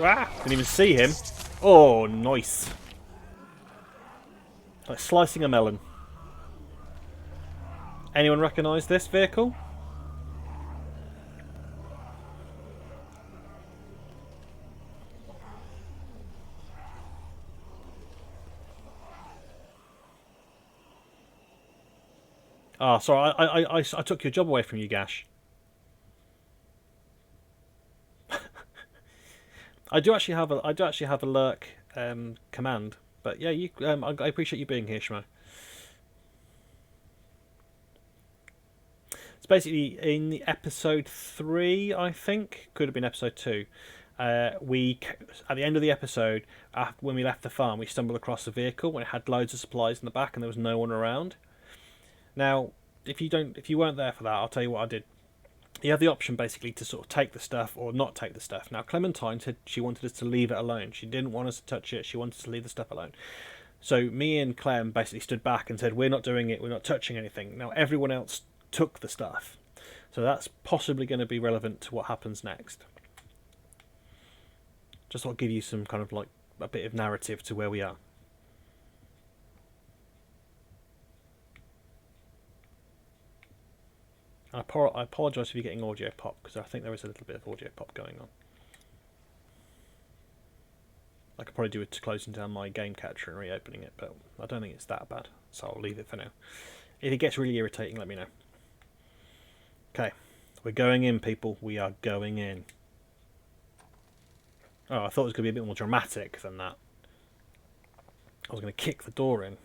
Ah! Didn't even see him. Oh, nice. Like slicing a melon. Anyone recognise this vehicle? Ah, sorry, I took your job away from you, Gash. I do actually have a lurk command, but yeah, you I appreciate you being here, Shmo. It's basically in the episode 3, I think, could have been episode 2. We at the end of the episode, when we left the farm, we stumbled across a vehicle when it had loads of supplies in the back and there was no one around. Now, if you weren't there for that, I'll tell you what I did. You have the option basically to sort of take the stuff or not take the stuff. Now, Clementine said she wanted us to leave it alone. She didn't want us to touch it. She wanted to leave the stuff alone. So me and Clem basically stood back and said, we're not doing it. We're not touching anything. Now, everyone else took the stuff. So that's possibly going to be relevant to what happens next. Just to give you some kind of like a bit of narrative to where we are. I apologise if you're getting audio pop, because I think there is a little bit of audio pop going on. I could probably do it to closing down my game catcher and reopening it, but I don't think it's that bad, so I'll leave it for now. If it gets really irritating, let me know. Okay, we're going in, people. We are going in. Oh, I thought it was going to be a bit more dramatic than that. I was going to kick the door in.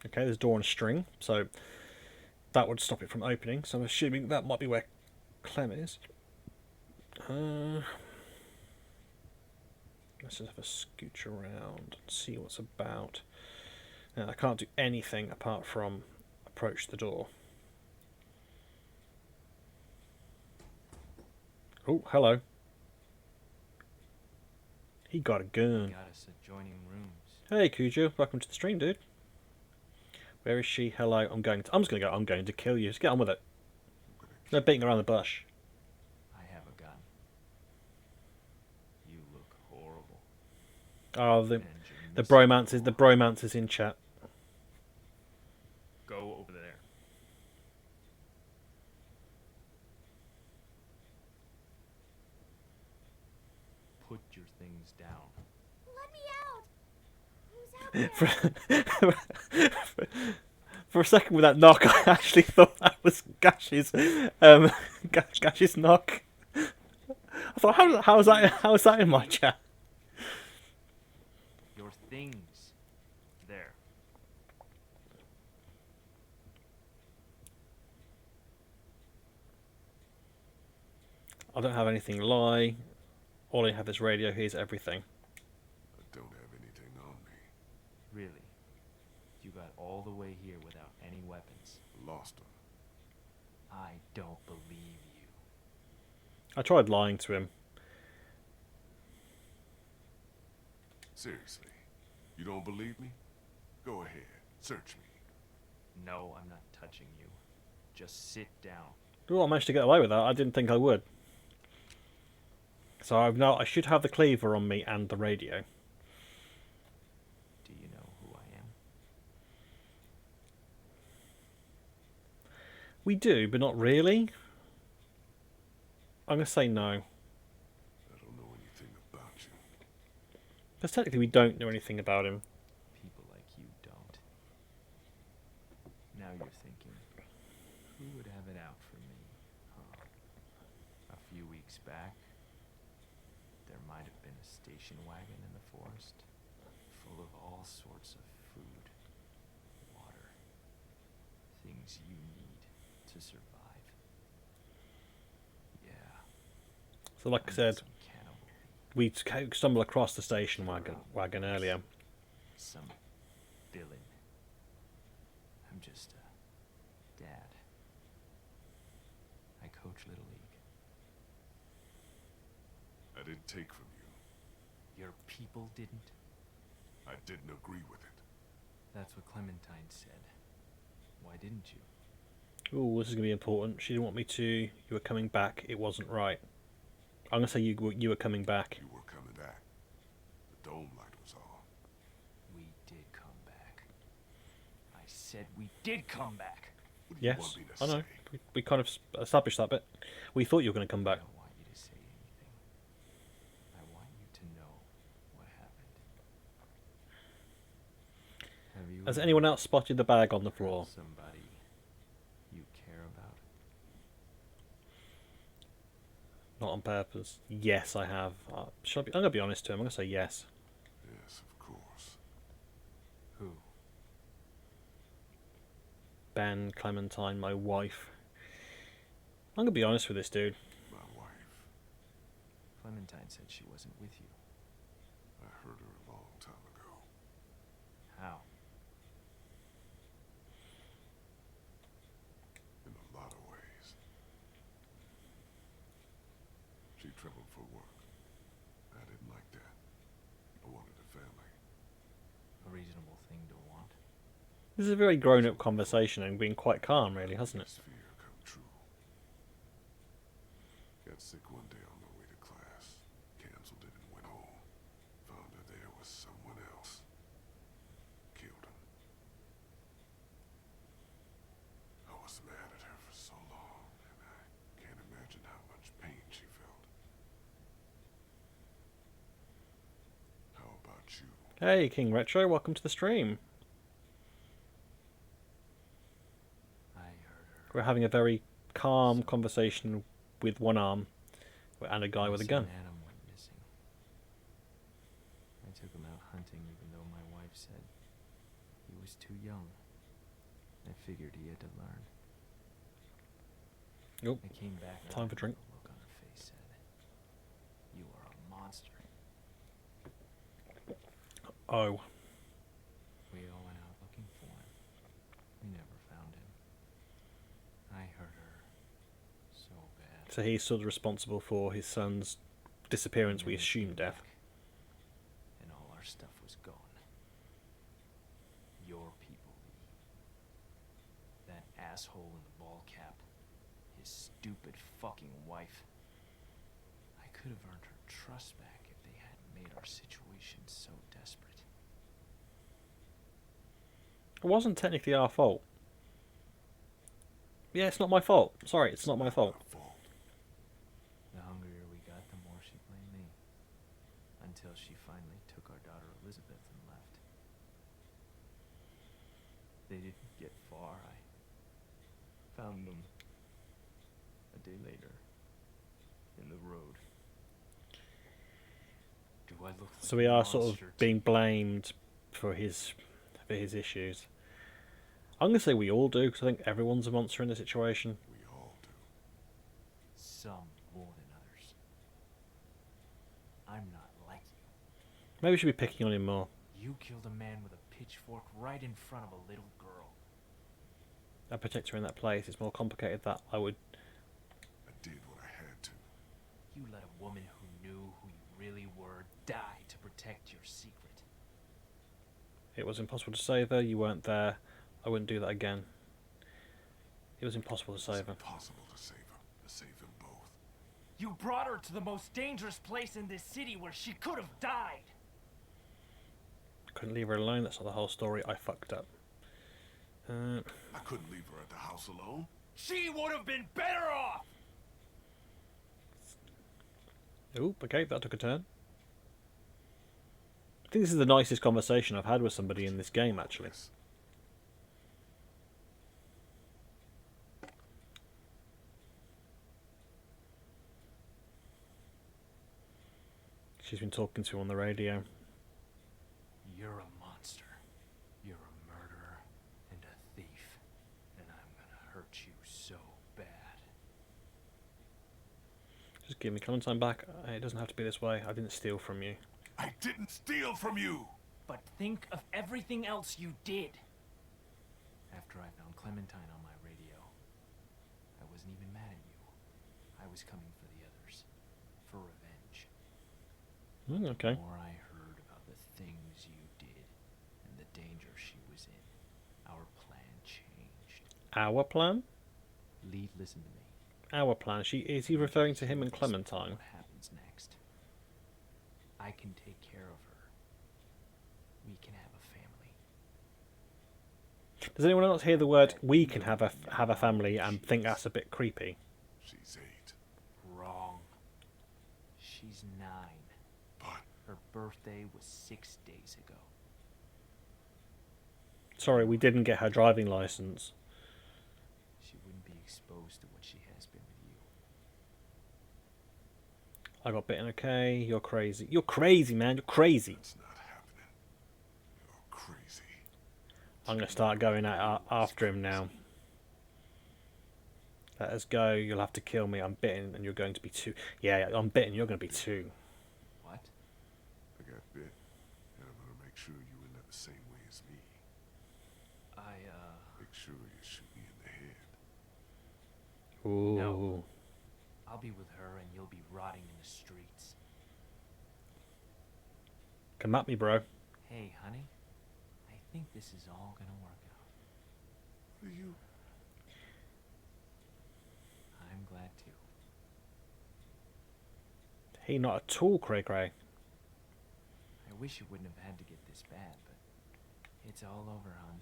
Okay, there's a door on a string, so that would stop it from opening. So I'm assuming that might be where Clem is. Let's just have a scooch around and see what's about. Now, I can't do anything apart from approach the door. Oh, hello. He got a gun. Got us adjoining rooms. Hey, Cujo. Welcome to the stream, dude. Where is she? Hello. I'm just going to go. I'm going to kill you. Just get on with it. No beating around the bush. I have a gun. You look horrible. Oh, the Benjamin, bromance is in chat. Go over there. Put your things down. Let me out! Who's out there? For a second with that knock, I actually thought that was Gash's, Gash's knock. I thought, how is that in my chat? Your things. There. I don't have anything lie. All I have is radio. Here's everything. I don't have anything on me. Really? You got all the way here without any weapons? Lost them. I don't believe you. I tried lying to him. Seriously, you don't believe me? Go ahead, search me. No, I'm not touching you. Just sit down. Oh, I managed to get away with that. I didn't think I would. So I should have the cleaver on me and the radio. Do you know who I am? We do, but not really. I'm going to say no. I don't know anything about you. Because technically we don't know anything about him. People like you don't. Now you're thinking, who would have it out for me? Huh? A few weeks back, there might have been a station wagon in the forest, full of all sorts of food, water, things you need to survive. Yeah. So like I said, some cannibal we stumbled across the station wagon earlier. some villain. I'm just a dad. I coach Little League. I didn't take from you. Your people didn't? I didn't agree with it. That's what Clementine said. Why didn't you? Oh, this is going to be important. She didn't want me to. You were coming back. It wasn't right. I'm going to say you were coming back. You were coming back. The dome light was on. We did come back. I said we did come back. What do you Yes, want me to I know. say? We kind of established that bit. We thought you were going to come I back. don't want you to say anything. I want you to know what happened. Have you Has ever anyone else spotted the bag on the floor? hurt somebody you care about? Not on purpose. Yes, I have. I'm going to be honest to him. I'm going to say yes. Yes, of course. Who? Ben, Clementine, my wife. I'm going to be honest with this dude. My wife. Clementine said she wasn't with you. I heard her a long time ago. How? In a lot of ways. She traveled for work. I didn't like that. I wanted a family. A reasonable thing to want. This is a very grown-up conversation and being quite calm, really, hasn't it? This fear come true. Got sick one day on my way to class. Canceled it and went home. Found her there with someone else. Killed him. I was mad at her for so long, and I can't imagine how much pain she felt. How about you? Hey, King Retro, welcome to the stream. I heard her. We're having a very calm conversation with one arm and a guy with a Lucy gun. and Adam went missing. said he was too young. I figured he had to learn. Nope. I came back. Time for drink. The look on her face said, "You are a monster." Oh. We all went out looking for him. We never found him. I hurt her so bad. So he's sort of responsible for his son's disappearance, And we then he assume came death. back, and all our stuff was gone. Your people, Lee. That asshole in the ball cap. His stupid fucking wife. I could have earned her trust back if they hadn't made our situation so desperate. It wasn't technically our fault. Yeah, it's not my fault. Sorry, it's not my fault. The hungrier we got, the more she blamed me. Until she finally took our daughter Elizabeth and left. They didn't get far. I found them a day later in the road. Do I look like So we a are sort monster of being blamed for his issues. I'm gonna say we all do, because I think everyone's a monster in this situation. We all do. Some more than others. I'm not like you. Maybe we should be picking on him more. You killed a man with a pitchfork right in front of a little girl. I protect her in that place. It's more complicated that I would. I did what I had to. You let a woman who knew who you really were die to protect your secret. It was impossible to save her. You weren't there. I wouldn't do that again. It was impossible to It's save her. impossible to save her. To save them both. You brought her to the most dangerous place in this city where she could have died. Couldn't leave her alone. That's not the whole story. I fucked up. I couldn't leave her at the house alone. She would have been better off. Oop, okay, that took a turn. I think this is the nicest conversation I've had with somebody in this game, actually. Yes. She's been talking to him on the radio. You're a monster. You're a murderer and a thief. And I'm gonna hurt you so bad. Just give me Clementine back. It doesn't have to be this way. I didn't steal from you. I didn't steal from you! But think of everything else you did. After I found Clementine on my radio, I wasn't even mad at you. I was coming for the others. For revenge. Okay. The more I heard about the things you did and the danger she was in, our plan changed. Our plan? Lee, listen to me. Our plan. Is he referring to him and Clementine? What happens next? I can take care of her. We can have a family. Does anyone else hear the word "we can have a family" and think that's a bit creepy? She's 8. Wrong. She's 9. But Her birthday was 6 days ago. Sorry, we didn't get her driving license. She wouldn't be exposed to what she has been with you. I got bitten. Okay, you're crazy. You're crazy, man. You're crazy. it's not happening. You're crazy. I'm gonna start going after him now. Let us go. You'll have to kill me. I'm bitten, and you're going to be 2. Yeah, I'm bitten. You're going to be 2. What? I got bit, and I'm gonna make sure you end up the same way as me. Make sure you shoot me in the head. Ooh. No. I'll be with her and you'll be rotting in the streets. Come at me, bro. Hey, honey. I think this is all gonna work out. What are you? I'm glad too. He not at all, Cray Cray. I wish it wouldn't have had to get this bad, but it's all over, hon.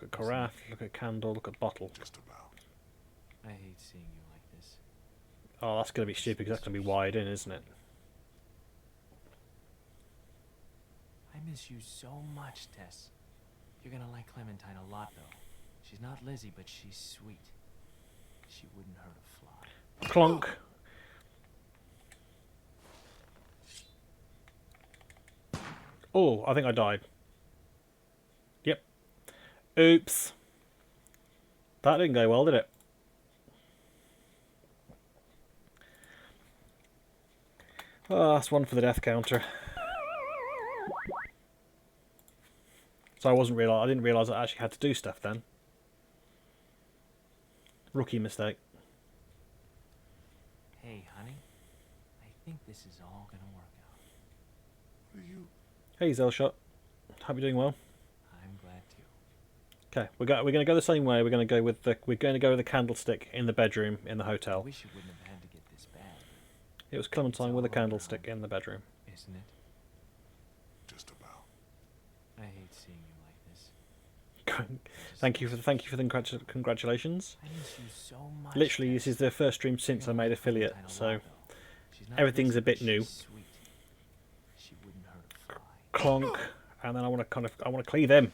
Look at carafe. Look at candle. Look at bottle. Just about. I hate seeing you like this. Oh, that's gonna be stupid because that's gonna be wired in, isn't it? I miss you so much, Tess. You're gonna like Clementine a lot, though. She's not Lizzie, but she's sweet. She wouldn't hurt a fly. Clonk. Oh, I think I died. Oops. That didn't go well, did it? Oh, that's one for the death counter. So I didn't realise I actually had to do stuff then. Rookie mistake. Hey, honey. I think this is all gonna work out. What are you... Hey, Zelshot. Hope you're doing well. I'm glad to. Okay, we're going to go the same way. We're going to go with the candlestick in the bedroom in the I hotel. wish it wouldn't have had to get this bad, It was Clementine with a candlestick in the bedroom. isn't it? Just about. I hate seeing you like this. Thank you for the congratulations. I miss you so much. Literally, this is the first stream since I made affiliate, so everything's a bit new. Sweet. She wouldn't hurt a fly. Clonk, and then I want to cleave him.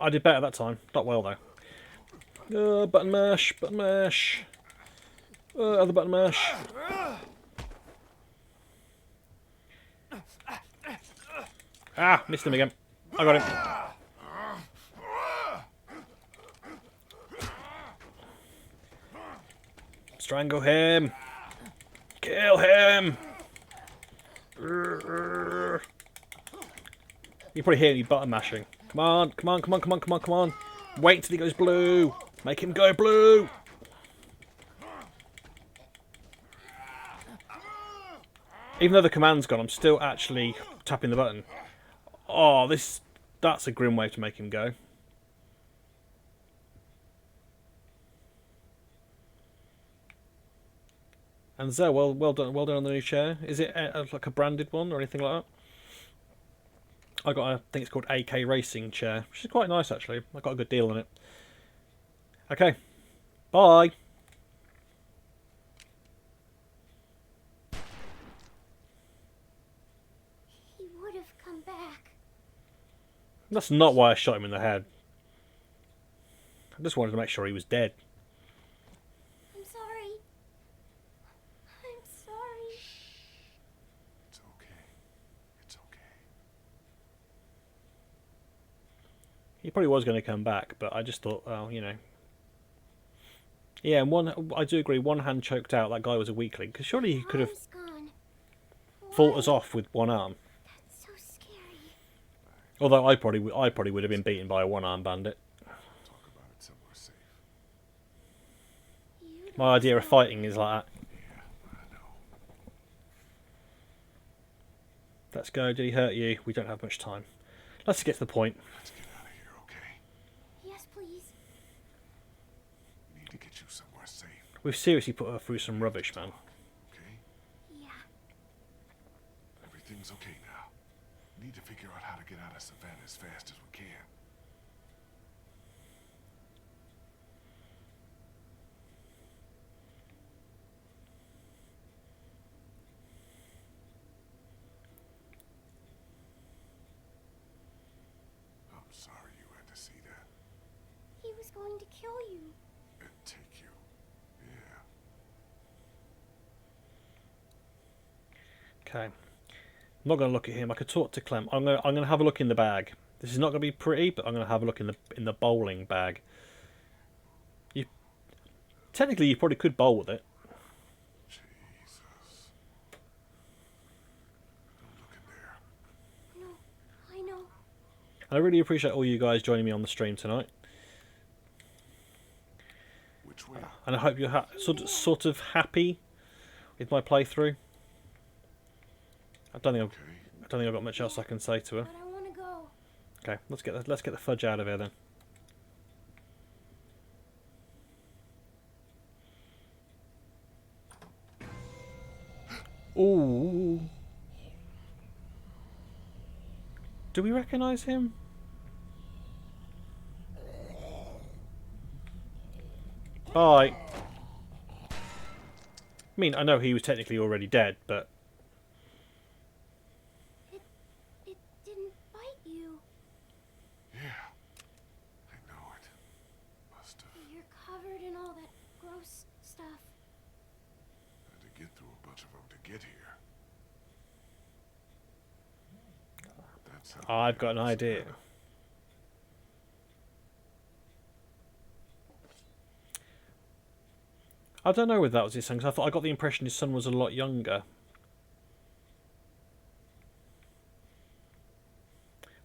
I did better that time. Not well though. Button mash, button mash. Other button mash. Ah, missed him again. I got him. Strangle him. Kill him. You probably hear me button mashing. Come on, come on, come on, come on, come on, come on. Wait until he goes blue. Make him go blue. Even though the command's gone, I'm still actually tapping the button. Oh, that's a grim way to make him go. And Zoe, well done on the new chair. Is it like a branded one or anything like that? I think it's called AK Racing chair, which is quite nice actually. I got a good deal on it. Okay, bye. He would have come back. That's not why I shot him in the head. I just wanted to make sure he was dead. I'm sorry. I'm sorry. It's okay. It's okay. He probably was going to come back, but I just thought, well, you know. Yeah, and I do agree, one hand choked out, that guy was a weakling. Because surely he could have Arm's gone. fought us Why? off with one arm. That's so scary. Although I probably would have been beaten by a one-armed bandit. Talk about it somewhere safe. You My idea of fighting is like that. Yeah, I know. Let's go, did he hurt you? We don't have much time. Let's get to the point. Let's get out of here, okay? Yes, please. We need to get you somewhere safe, We've seriously put her through some rubbish, man. okay? Yeah. Everything's okay now. We need to figure out how to get out of Savannah as fast as we can. I'm sorry you had to see that He was going to kill you. and take you. Yeah. Okay. I'm not going to look at him. I could talk to Clem. I'm going to have a look in the bag. This is not going to be pretty, but I'm going to have a look in the bowling bag. Technically, you probably could bowl with it. Jesus. Don't look in there. No, I know. I really appreciate all you guys joining me on the stream tonight, Which way? and I hope you're sort of happy with my playthrough. I don't think I've got much else I can say to her. But I want to go. Okay, let's get the fudge out of here then. Ooh. Do we recognise him? Bye. I mean, I know he was technically already dead, but It didn't bite you. Yeah. I know it. Must have You're covered in all that gross stuff. had to get through a bunch of them to get here. That I've got an idea. I don't know whether that was his son, because I got the impression his son was a lot younger.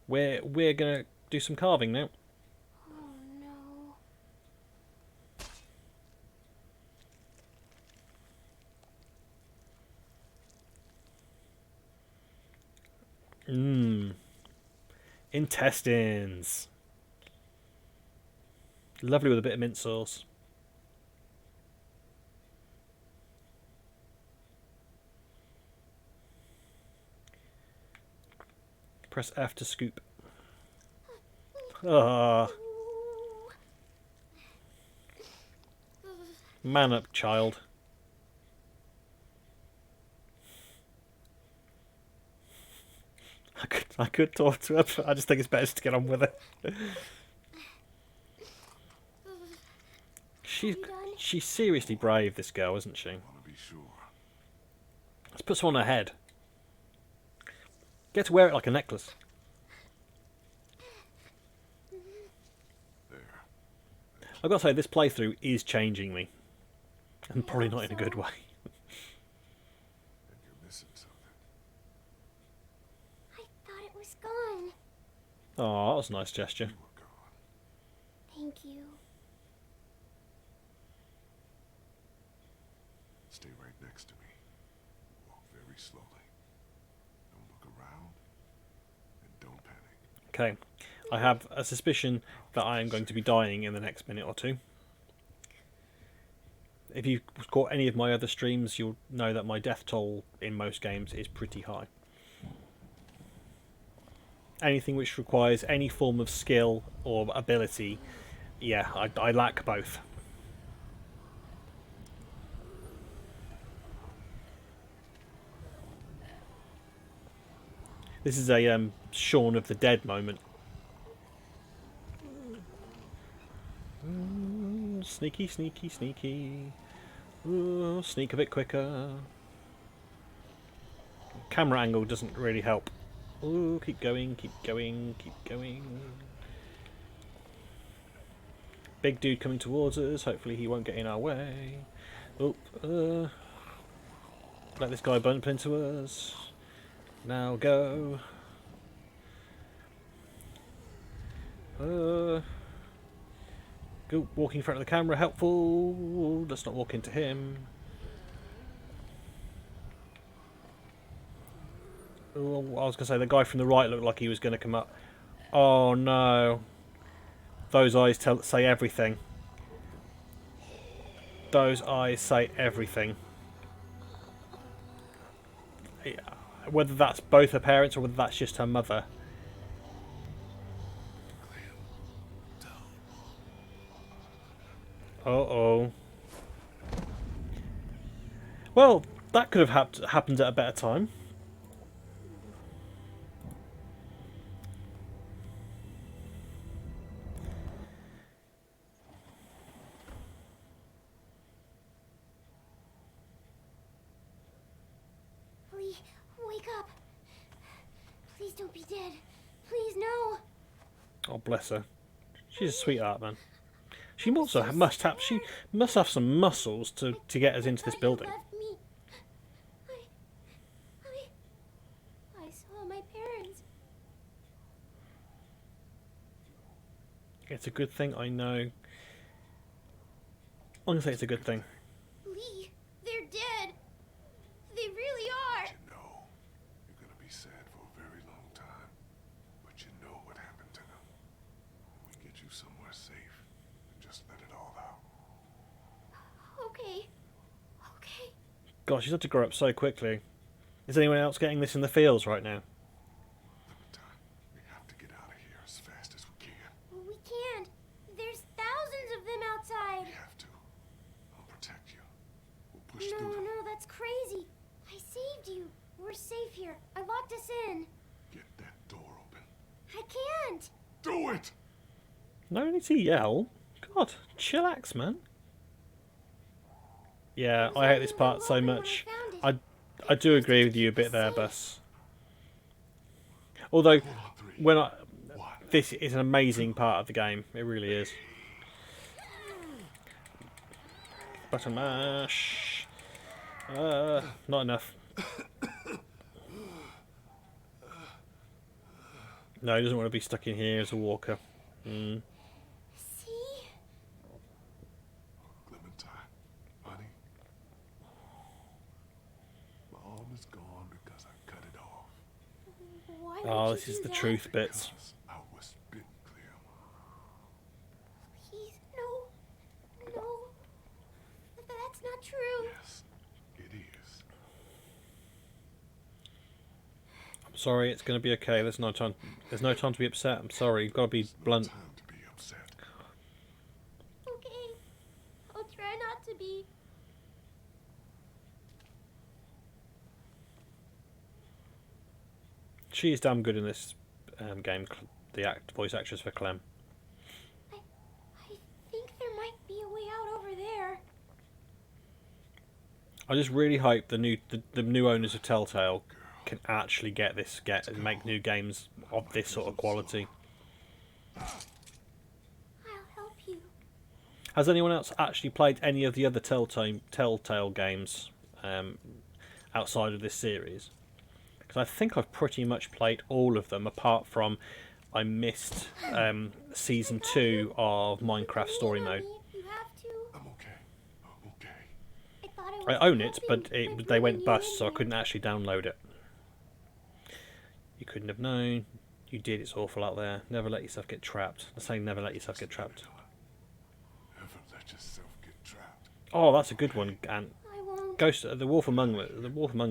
We're gonna do some carving now. Oh no. Mmm. Intestines. Lovely with a bit of mint sauce. Press F to scoop. Ah. Man up, child. I could talk to her, but I just think it's best to get on with it. She's seriously brave, this girl, isn't she? Want to be sure. Let's put some on her head. Get to wear it like a necklace. There. I've got to say, this playthrough is changing me. And probably not in a good way. And you're missing something. I thought it was gone. Oh, that was a nice gesture. You were gone. Thank you. Stay right next to me. Walk very slowly. Don't look around. And don't panic. Okay. I have a suspicion that I am going to be dying in the next minute or two. If you've caught any of my other streams, you'll know that my death toll in most games is pretty high. Anything which requires any form of skill or ability, yeah, I lack both. This is a Shaun of the Dead moment. Sneaky, sneaky, sneaky. Ooh, sneak a bit quicker. Camera angle doesn't really help. Ooh, keep going, keep going, keep going. Big dude coming towards us. Hopefully he won't get in our way. Oh, let this guy bump into us. Now go. Go, walking in front of the camera, helpful. Let's not walk into him. Oh, I was going to say, the guy from the right looked like he was going to come up. Oh no. Those eyes say everything. Those eyes say everything. Yeah. Whether that's both her parents or whether that's just her mother. Uh-oh. Well, that could have happened at a better time. Lee, wake up. Please don't be dead. Please, no. Oh, bless her. She's a sweetheart, man. She also must have some muscles to get us into this building. Left me. I saw my parents. It's a good thing, I know. I'm gonna say it's a good thing. Lee, they're dead. They really are. You know, you're gonna be sad for a very long time. But you know what happened to them. We get you somewhere safe. Just let it all out. Okay. Okay. Gosh, she's had to grow up so quickly. Is anyone else getting this in the fields right now? Clementine, we have to get out of here as fast as we can. We can't. There's thousands of them outside. We have to. I'll protect you. We'll push No, through them. no, that's crazy. I saved you. We're safe here. I locked us in. Get that door open. I can't. Do it! No need to yell. God, chillax, man. Yeah, I hate this part so much. I do agree with you a bit there, Bus. Although, Pull on 3. when I 1. this is an amazing part of the game. It really is. Button mash. Not enough. No, he doesn't want to be stuck in here as a walker. See? Clementine, honey. My arm is gone because I cut it off. Why would Oh, you this is do the that? truth bits. Because I was bitten, Clem. Please, no. No. That's not true. Yes, it is. I'm sorry, it's going to be okay. There's no time. There's no time to be upset. I'm sorry. You've got to be There's no blunt. time to be upset. Okay. I'll try not to be. She is damn good in this game. The voice actress for Clem. I think there might be a way out over there. I just really hope the new owners of Telltale can actually make new games of this sort of quality. I'll help you. Has anyone else actually played any of the other Telltale games outside of this series? Because I think I've pretty much played all of them, apart from I missed season 2 of Minecraft Story Mode. You have to. I'm okay. I'm okay. I thought I was I own it, helping but by they went bringing you bust, in so I here. couldn't actually download it. You couldn't have known. You did. It's awful out there. Never let yourself get trapped. I'm saying never let yourself get trapped. Never let yourself get trapped. Oh, that's a good one. And I won't. Ghost, the Wolf Among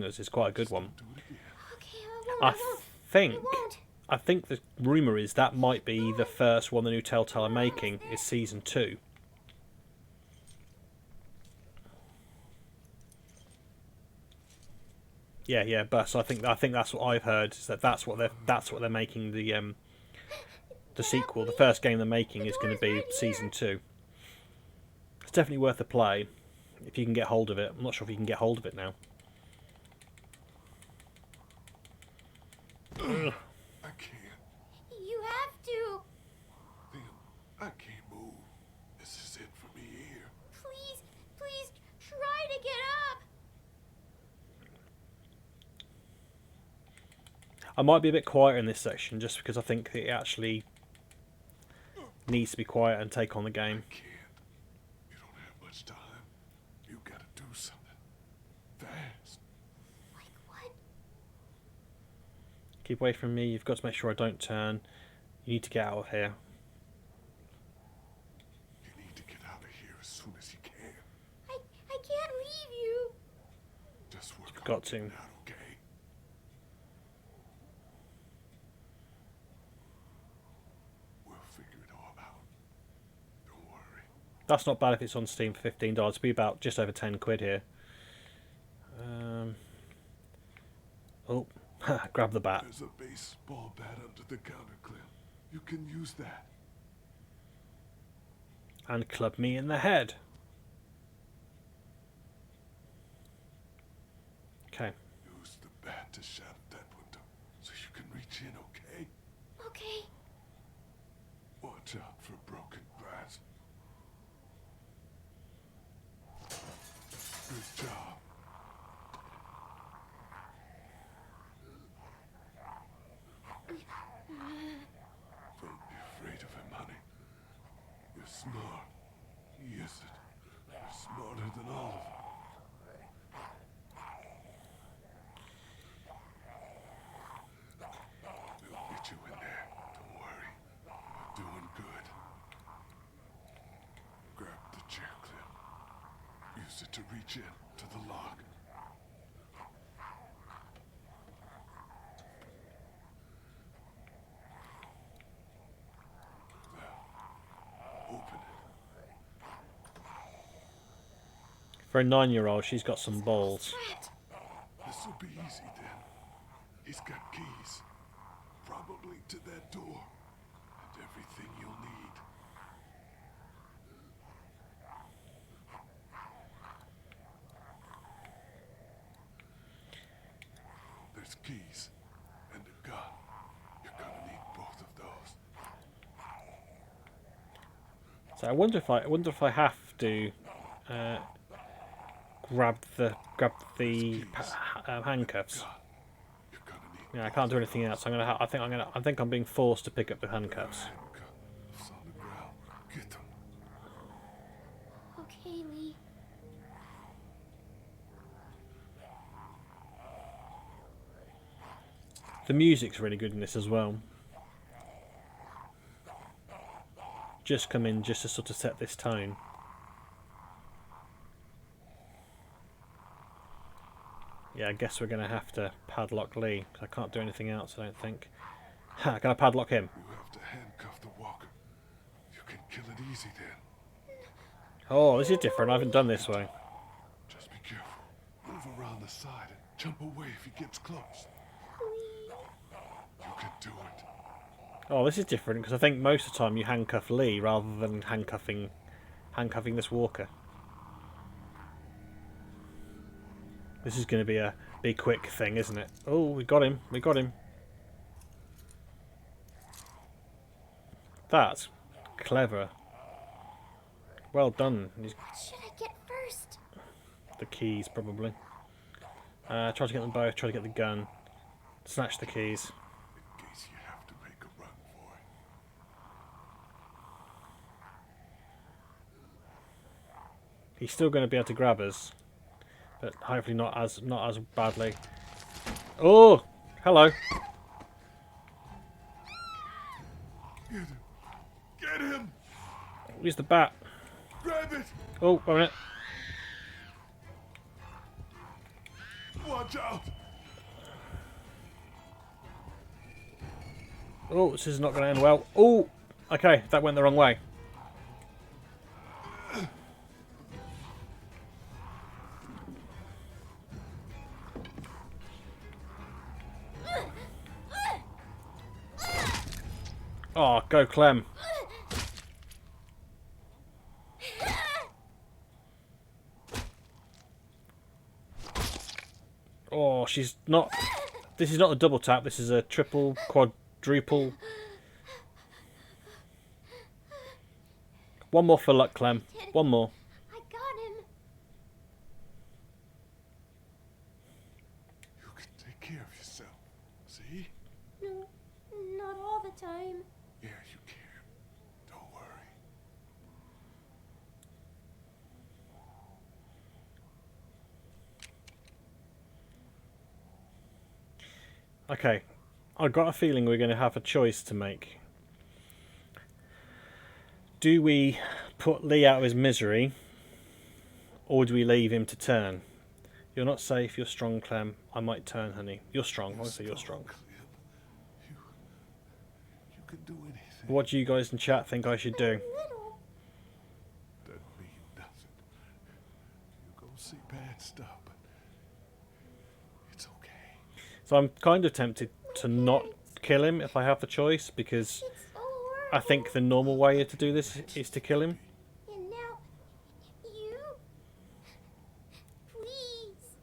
Us is quite a good one. Do it again. Okay, I won't. I I won't. think I won't. I think the rumor is that might be the first one the new Telltale are making is season 2. Yeah, but so I think that's what I've heard, is that's what they're making the sequel. The first game they're making is going to be season 2. It's definitely worth a play if you can get hold of it. I'm not sure if you can get hold of it now. I can't. You have to. Then I can't move. This is it for me here. Please, please try to get up. I might be a bit quieter in this section just because I think it actually needs to be quiet and take on the game. I can't. You don't have much time. You gotta do something. Fast. Like what? Keep away from me. You've got to make sure I don't turn. You need to get out of here. You need to get out of here as soon as you can. I can't leave you. Just work Got on to. getting out, okay? We'll figure it all out. Don't worry. That's not bad if it's on Steam for $15. It'll be about just over 10 quid here. Oh, grab the bat. There's a baseball bat under the counter, Clem. You can use that. And club me in the head. Okay. Use the bat to shatter that window so you can reach in, okay? Okay. Watch out for broken glass. Good job. Don't be afraid of him, honey. You're smart. Yes, you're smarter than all of them. We'll get you in there. Don't worry. You're doing good. Grab the chair clip. Use it to reach in to the lock. There. Open it. For a 9-year-old, she's got some balls. Trapped. This'll be easy then. He's got keys. Probably to that door. And everything you'll need. There's keys. And a gun. So I wonder if I have to grab the handcuffs. You're gonna need Yeah, I can't do anything else. I think I'm being forced to pick up the handcuffs. handcuffs on the ground. Get them. Okay, Lee. The music's really good in this as well. Just come in just to sort of set this tone. Yeah, I guess we're going to have to padlock Lee, because I can't do anything else, I don't think. Ha, can I padlock him? You have to handcuff the walker. You can kill it easy then. Oh, this is different. I haven't done this way. Just be careful. Move around the side and jump away if he gets close. You can do it. Oh, this is different, because I think most of the time you handcuff Lee rather than handcuffing this walker. This is going to be a big quick thing, isn't it? Oh, we got him. We got him. That's clever. Well done. What should I get first? The keys, probably. Try to get them both. Try to get the gun. Snatch the keys. In case you have to make a run for it. He's still going to be able to grab us, but hopefully not as badly. Oh, hello. Get him. Get him. Use the bat. Grab it. Oh, wait a minute. Watch out. Oh, this is not going to end well. Oh, okay, that went the wrong way. Oh, go Clem. Oh, she's not... This is not a double tap, this is a triple, quadruple. One more for luck, Clem. One more. I got him. You can take care of yourself. See? No, not all the time. Yeah, you can. Don't worry. Okay, I've got a feeling we're going to have a choice to make. Do we put Lee out of his misery, or do we leave him to turn? You're not safe, you're strong, Clem. I might turn, honey. You're strong, I'll say you're strong. Clem. You can do anything. What do you guys in chat think I should do? Little. Doesn't mean nothing. You're gonna see bad stuff, but it's okay. So I'm kind of tempted to not kill him if I have the choice, because It's so horrible. I think the normal way to do this is to kill him. And now, you. Please.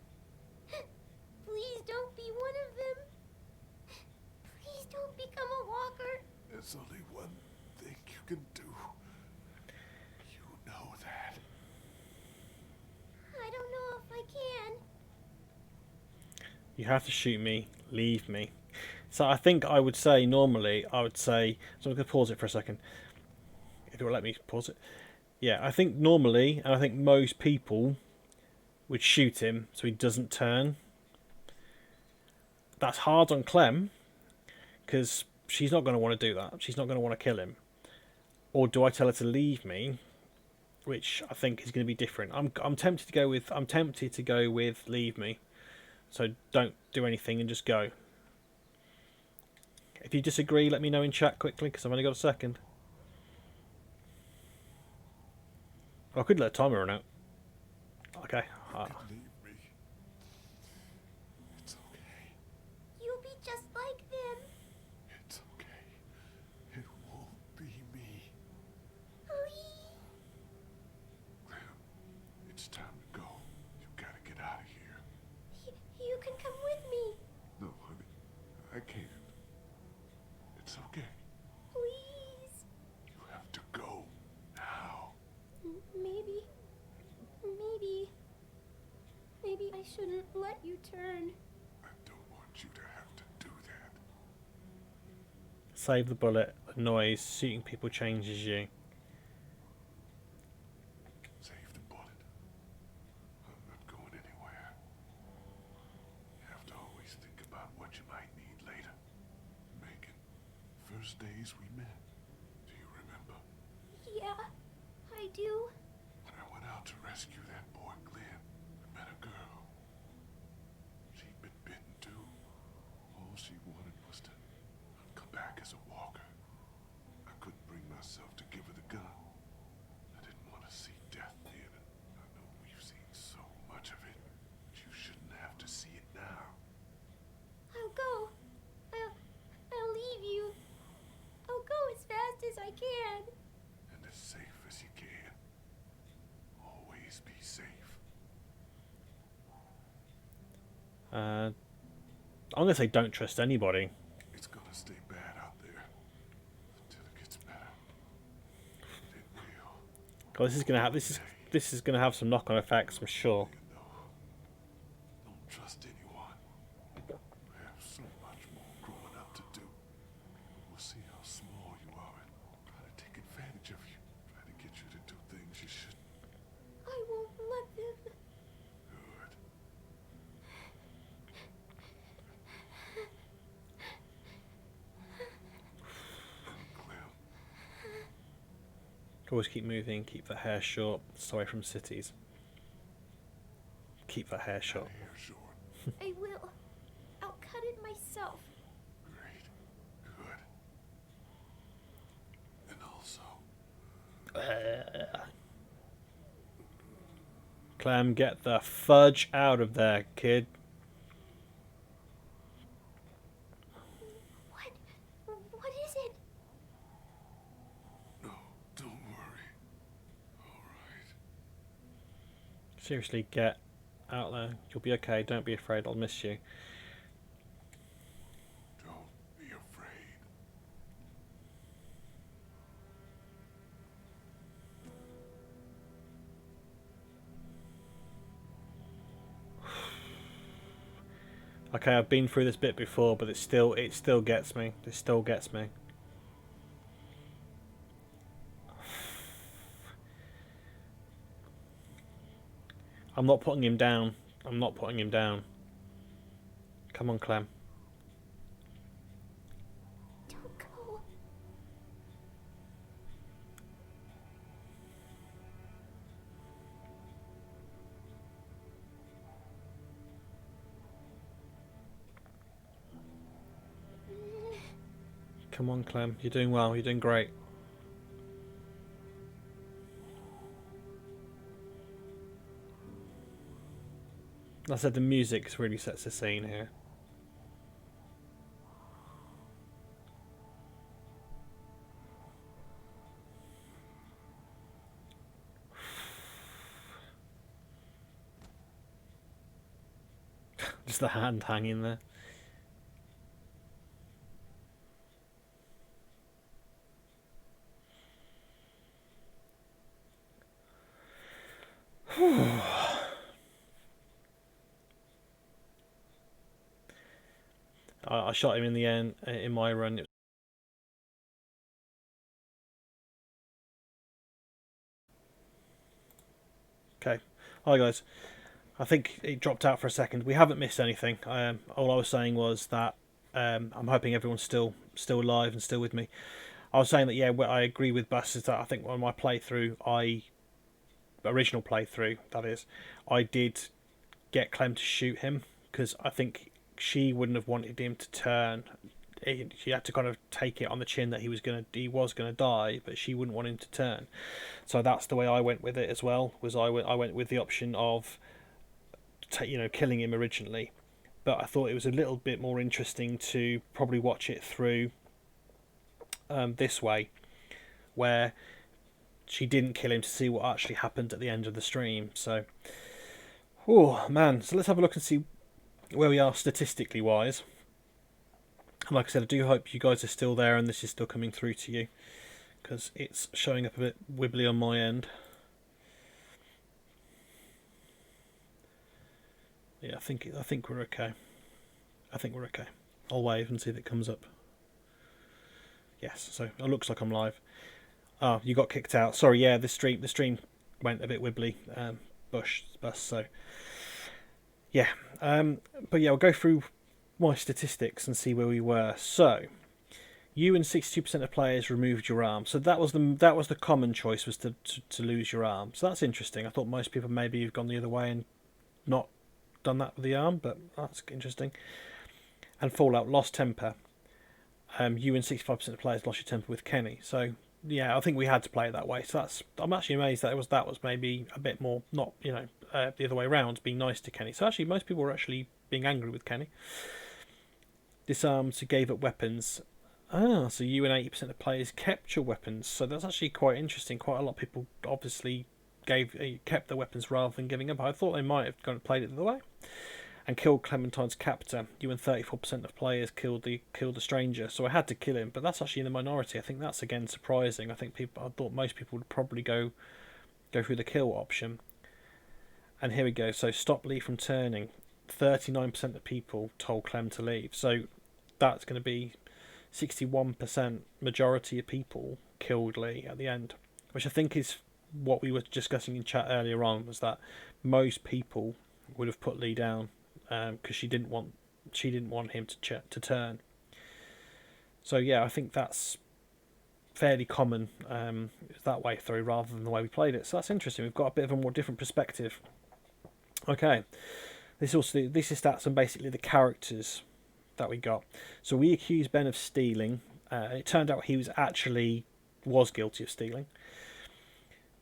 Please don't be one of them. Please don't become a walker. There's only one thing you can do. You know that. I don't know if I can. You have to shoot me, leave me. So I think I would say, normally, I would say, so I'm going to pause it for a second. If it will let me pause it. Yeah, I think normally, and I think most people would shoot him so he doesn't turn. That's hard on Clem, because she's not going to want to do that. She's not going to want to kill him. Or do I tell her to leave me? Which I think is going to be different. I'm tempted to go with leave me. So don't do anything and just go. If you disagree, let me know in chat quickly, because I've only got a second. I could let a timer run out. Okay. Leave me. It's okay. You'll be just like them. It's okay. It won't be me. Lee. Clem, it's time to go. You gotta get out of here. You can come with me. No, honey. I can't. It's okay. Please. You have to go now. shouldn't let you turn. I don't want you to have to do that. Save the bullet. The noise. Shooting people changes you. Save the bullet. I'm not going anywhere. You have to always think about what you might need later. Megan, first days we met. Do you remember? Yeah, I do. When I went out to rescue that boy Glenn, I met a girl. She'd been bitten too. All she wanted was to come back as a walker. I couldn't bring myself to give her the gun. I didn't want to see death then, and I know we've seen so much of it, but you shouldn't have to see it now. I'll go. I'll leave you. I'll go as fast as I can. And as safe as you can. Always be safe. I'm gonna say don't trust anybody. It's gonna stay bad out there until it gets better. It will. 'Cause this is gonna have some knock-on effects, I'm sure. You know, don't trust anyone. We have so much more growing up to do. We'll see how small you are and try to take advantage of you. Try to get you to do things you shouldn't. I won't let them. Good. Clem, Always keep moving, keep the hair short, stay away from cities. Keep the hair short. hair short. I will. I'll cut it myself. Great. Good. And also, Clem, get the fudge out of there, kid. What is it? no, don't worry. All right. Seriously, get out there. You'll be okay. Don't be afraid. I'll miss you. Don't be afraid. Okay, I've been through this bit before, but it still gets me. It still gets me. I'm not putting him down. I'm not putting him down. Come on, Clem. Don't go. Come on, Clem. You're doing well. You're doing great. Like I said, the music really sets the scene here. Just the hand hanging there. I shot him in the end in my run. Okay, hi guys. I think it dropped out for a second. We haven't missed anything. All I was saying was that I'm hoping everyone's still alive and still with me. I was saying that yeah, I agree with Bus. Is that I think on my playthrough, original playthrough that is, I did get Clem to shoot him because I think she wouldn't have wanted him to turn. She had to kind of take it on the chin that he was gonna die, but she wouldn't want him to turn. So that's the way I went with it as well. I went with the option of killing him originally, but I thought it was a little bit more interesting to probably watch it through this way, where she didn't kill him to see what actually happened at the end of the stream. So, oh man, so let's have a look and see where we are statistically wise. And like I said, I do hope you guys are still there and this is still coming through to you, because it's showing up a bit wibbly on my end. Yeah, I think we're okay. I think we're okay. I'll wave and see if it comes up. Yes, so it looks like I'm live. Oh, you got kicked out. Sorry, yeah, the stream went a bit wibbly. Bus. So yeah, but yeah, I'll go through my statistics and see where we were. So you and 62% of players removed your arm. So that was the common choice, was to lose your arm. So that's interesting. I thought most people maybe have gone the other way and not done that with the arm, but that's interesting. And Fallout, lost temper. You and 65% of players lost your temper with Kenny. So yeah, I think we had to play it that way. So I'm actually amazed that was maybe a bit more, not the other way around, being nice to Kenny. So actually most people were actually being angry with Kenny. Disarmed, so gave up weapons. So you and 80% of players kept your weapons. So that's actually quite interesting. Quite a lot of people obviously kept their weapons rather than giving up. I thought they might have gone and played it the other way. And killed Clementine's captor. You and 34% of players killed the stranger. So I had to kill him, but that's actually in the minority. I think that's again surprising. I thought most people would probably go through the kill option. And here we go. So stop Lee from turning. 39% of people told Clem to leave. So that's going to be 61% majority of people killed Lee at the end, which I think is what we were discussing in chat earlier on, was that most people would have put Lee down because she didn't want him to turn. So yeah, I think that's fairly common that way through rather than the way we played it. So that's interesting. We've got a bit of a more different perspective. Okay, this is stats on basically the characters that we got. So we accused Ben of stealing. It turned out he was guilty of stealing.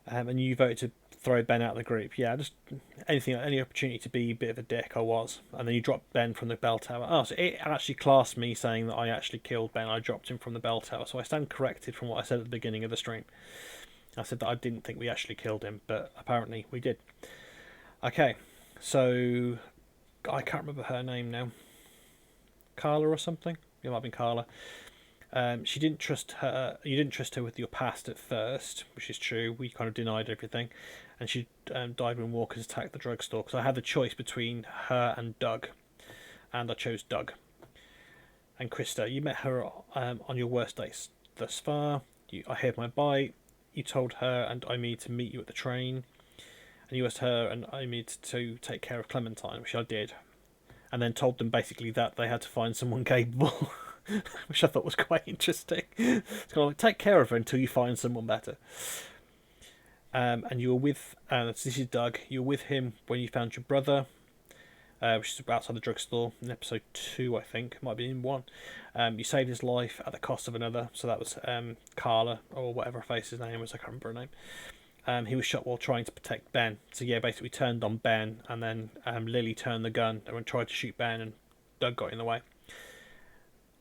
And you voted to throw Ben out of the group. Yeah, just any opportunity to be a bit of a dick, I was. And then you dropped Ben from the bell tower. Oh, so it actually classed me saying that I actually killed Ben. I dropped him from the bell tower. So I stand corrected from what I said at the beginning of the stream. I said that I didn't think we actually killed him, but apparently we did. Okay, so I can't remember her name now. Carla or something? It might have been Carla. She didn't trust her. You didn't trust her with your past at first, which is true. We kind of denied everything, and she died when walkers attacked the drugstore. Because I had the choice between her and Doug, and I chose Doug. And Krista, you met her on your worst days thus far. I heard my bite. You told her and Omid to meet you at the train, and you asked her and Omid to take care of Clementine, which I did, and then told them basically that they had to find someone capable. Which I thought was quite interesting. It's kind of like, take care of her until you find someone better. And you were with, this is Doug, you were with him when you found your brother, which is outside the drugstore in episode 2, I think. It might be in 1. You saved his life at the cost of another, so that was Carla, or whatever her face's name was, I can't remember her name. He was shot while trying to protect Ben. So yeah, basically turned on Ben, and then Lily turned the gun and tried to shoot Ben, and Doug got in the way.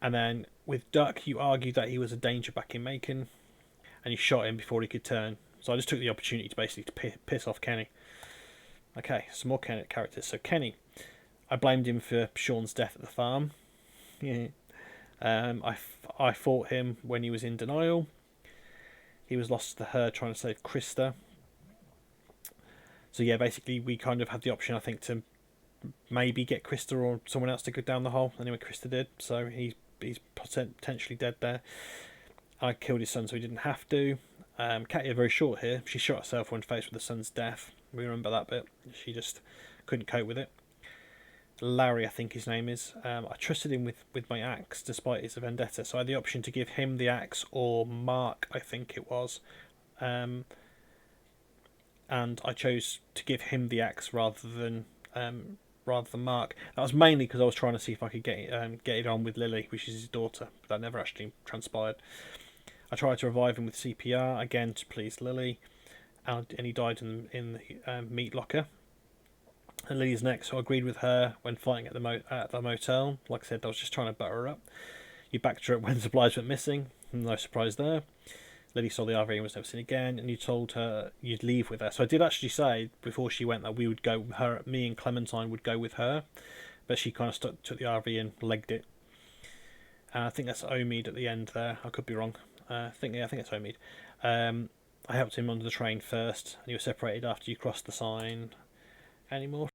And then with Duck, you argued that he was a danger back in Macon, and you shot him before he could turn. So I just took the opportunity to basically piss off Kenny. Okay, some more characters. So Kenny, I blamed him for Sean's death at the farm. Yeah. I fought him when he was in denial. He was lost to her trying to save Krista. So yeah, basically we kind of had the option, I think, to maybe get Krista or someone else to go down the hole. Anyway, Krista did, so he's potentially dead there. I killed his son so he didn't have to. Katia, very short here. She shot herself when faced with the son's death. We remember that bit. She just couldn't cope with it. Larry, I think his name is. I trusted him with my axe despite his vendetta. So I had the option to give him the axe or Mark, I think it was. And I chose to give him the axe rather than Mark. That was mainly because I was trying to see if I could get it on with Lily, which is his daughter. But that never actually transpired. I tried to revive him with CPR, again to please Lily, and he died in the meat locker. And Lily's next, so I agreed with her when fighting at the motel. Like I said, I was just trying to butter her up. You backed her up when supplies went missing. No surprise there. Lily saw the RV and was never seen again, and you told her you'd leave with her. So I did actually say before she went that we would go with her. Me and Clementine would go with her, but she kind of took the RV and legged it. And I think that's Omid at the end there. I could be wrong. I think it's Omid. I helped him onto the train first, and you were separated after you crossed the sign. Any more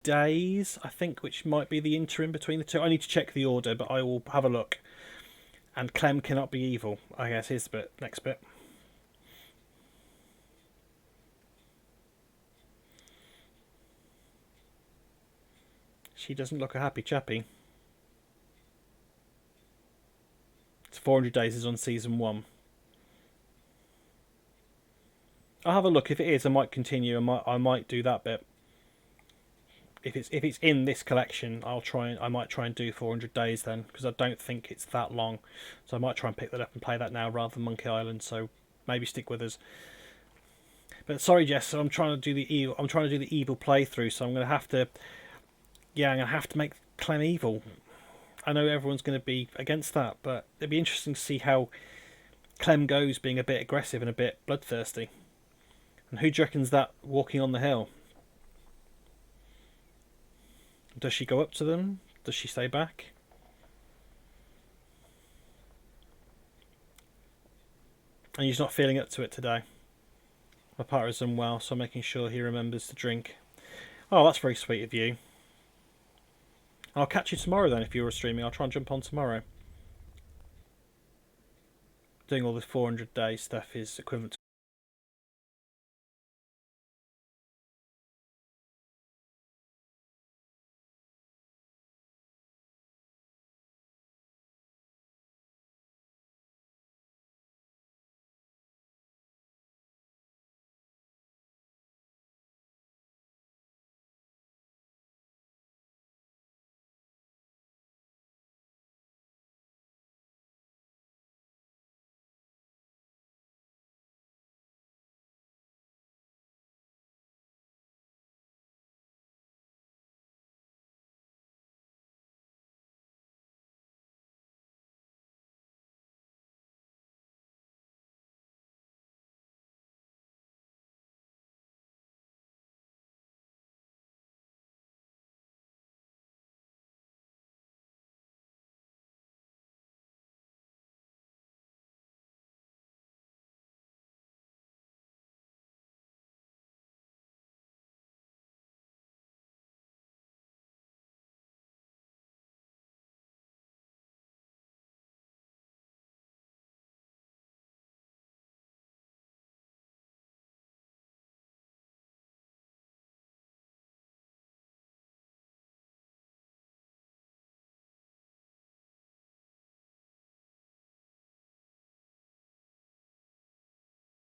days, I think, which might be the interim between the two. I need to check the order, but I will have a look. And Clem cannot be evil, I guess. Here's the bit, next bit. She doesn't look a happy chappy. It's 400 Days is on season 1. I'll have a look. If it is, I might continue. I might do that bit. If it's in this collection, I might try and do 400 Days then, because I don't think it's that long. So I might try and pick that up and play that now rather than Monkey Island. So maybe stick with us. But sorry, Jess. So I'm trying to do the evil. I'm trying to do the evil playthrough. So I'm going to have to. Yeah, I'm going to have to make Clem evil. I know everyone's going to be against that, but it'd be interesting to see how Clem goes, being a bit aggressive and a bit bloodthirsty. And who do you reckon's that walking on the hill? Does she go up to them? Does she stay back? And he's not feeling up to it today. My partner's unwell, so I'm making sure he remembers to drink. Oh, that's very sweet of you. I'll catch you tomorrow then if you're streaming. I'll try and jump on tomorrow. Doing all this 400 day stuff is equivalent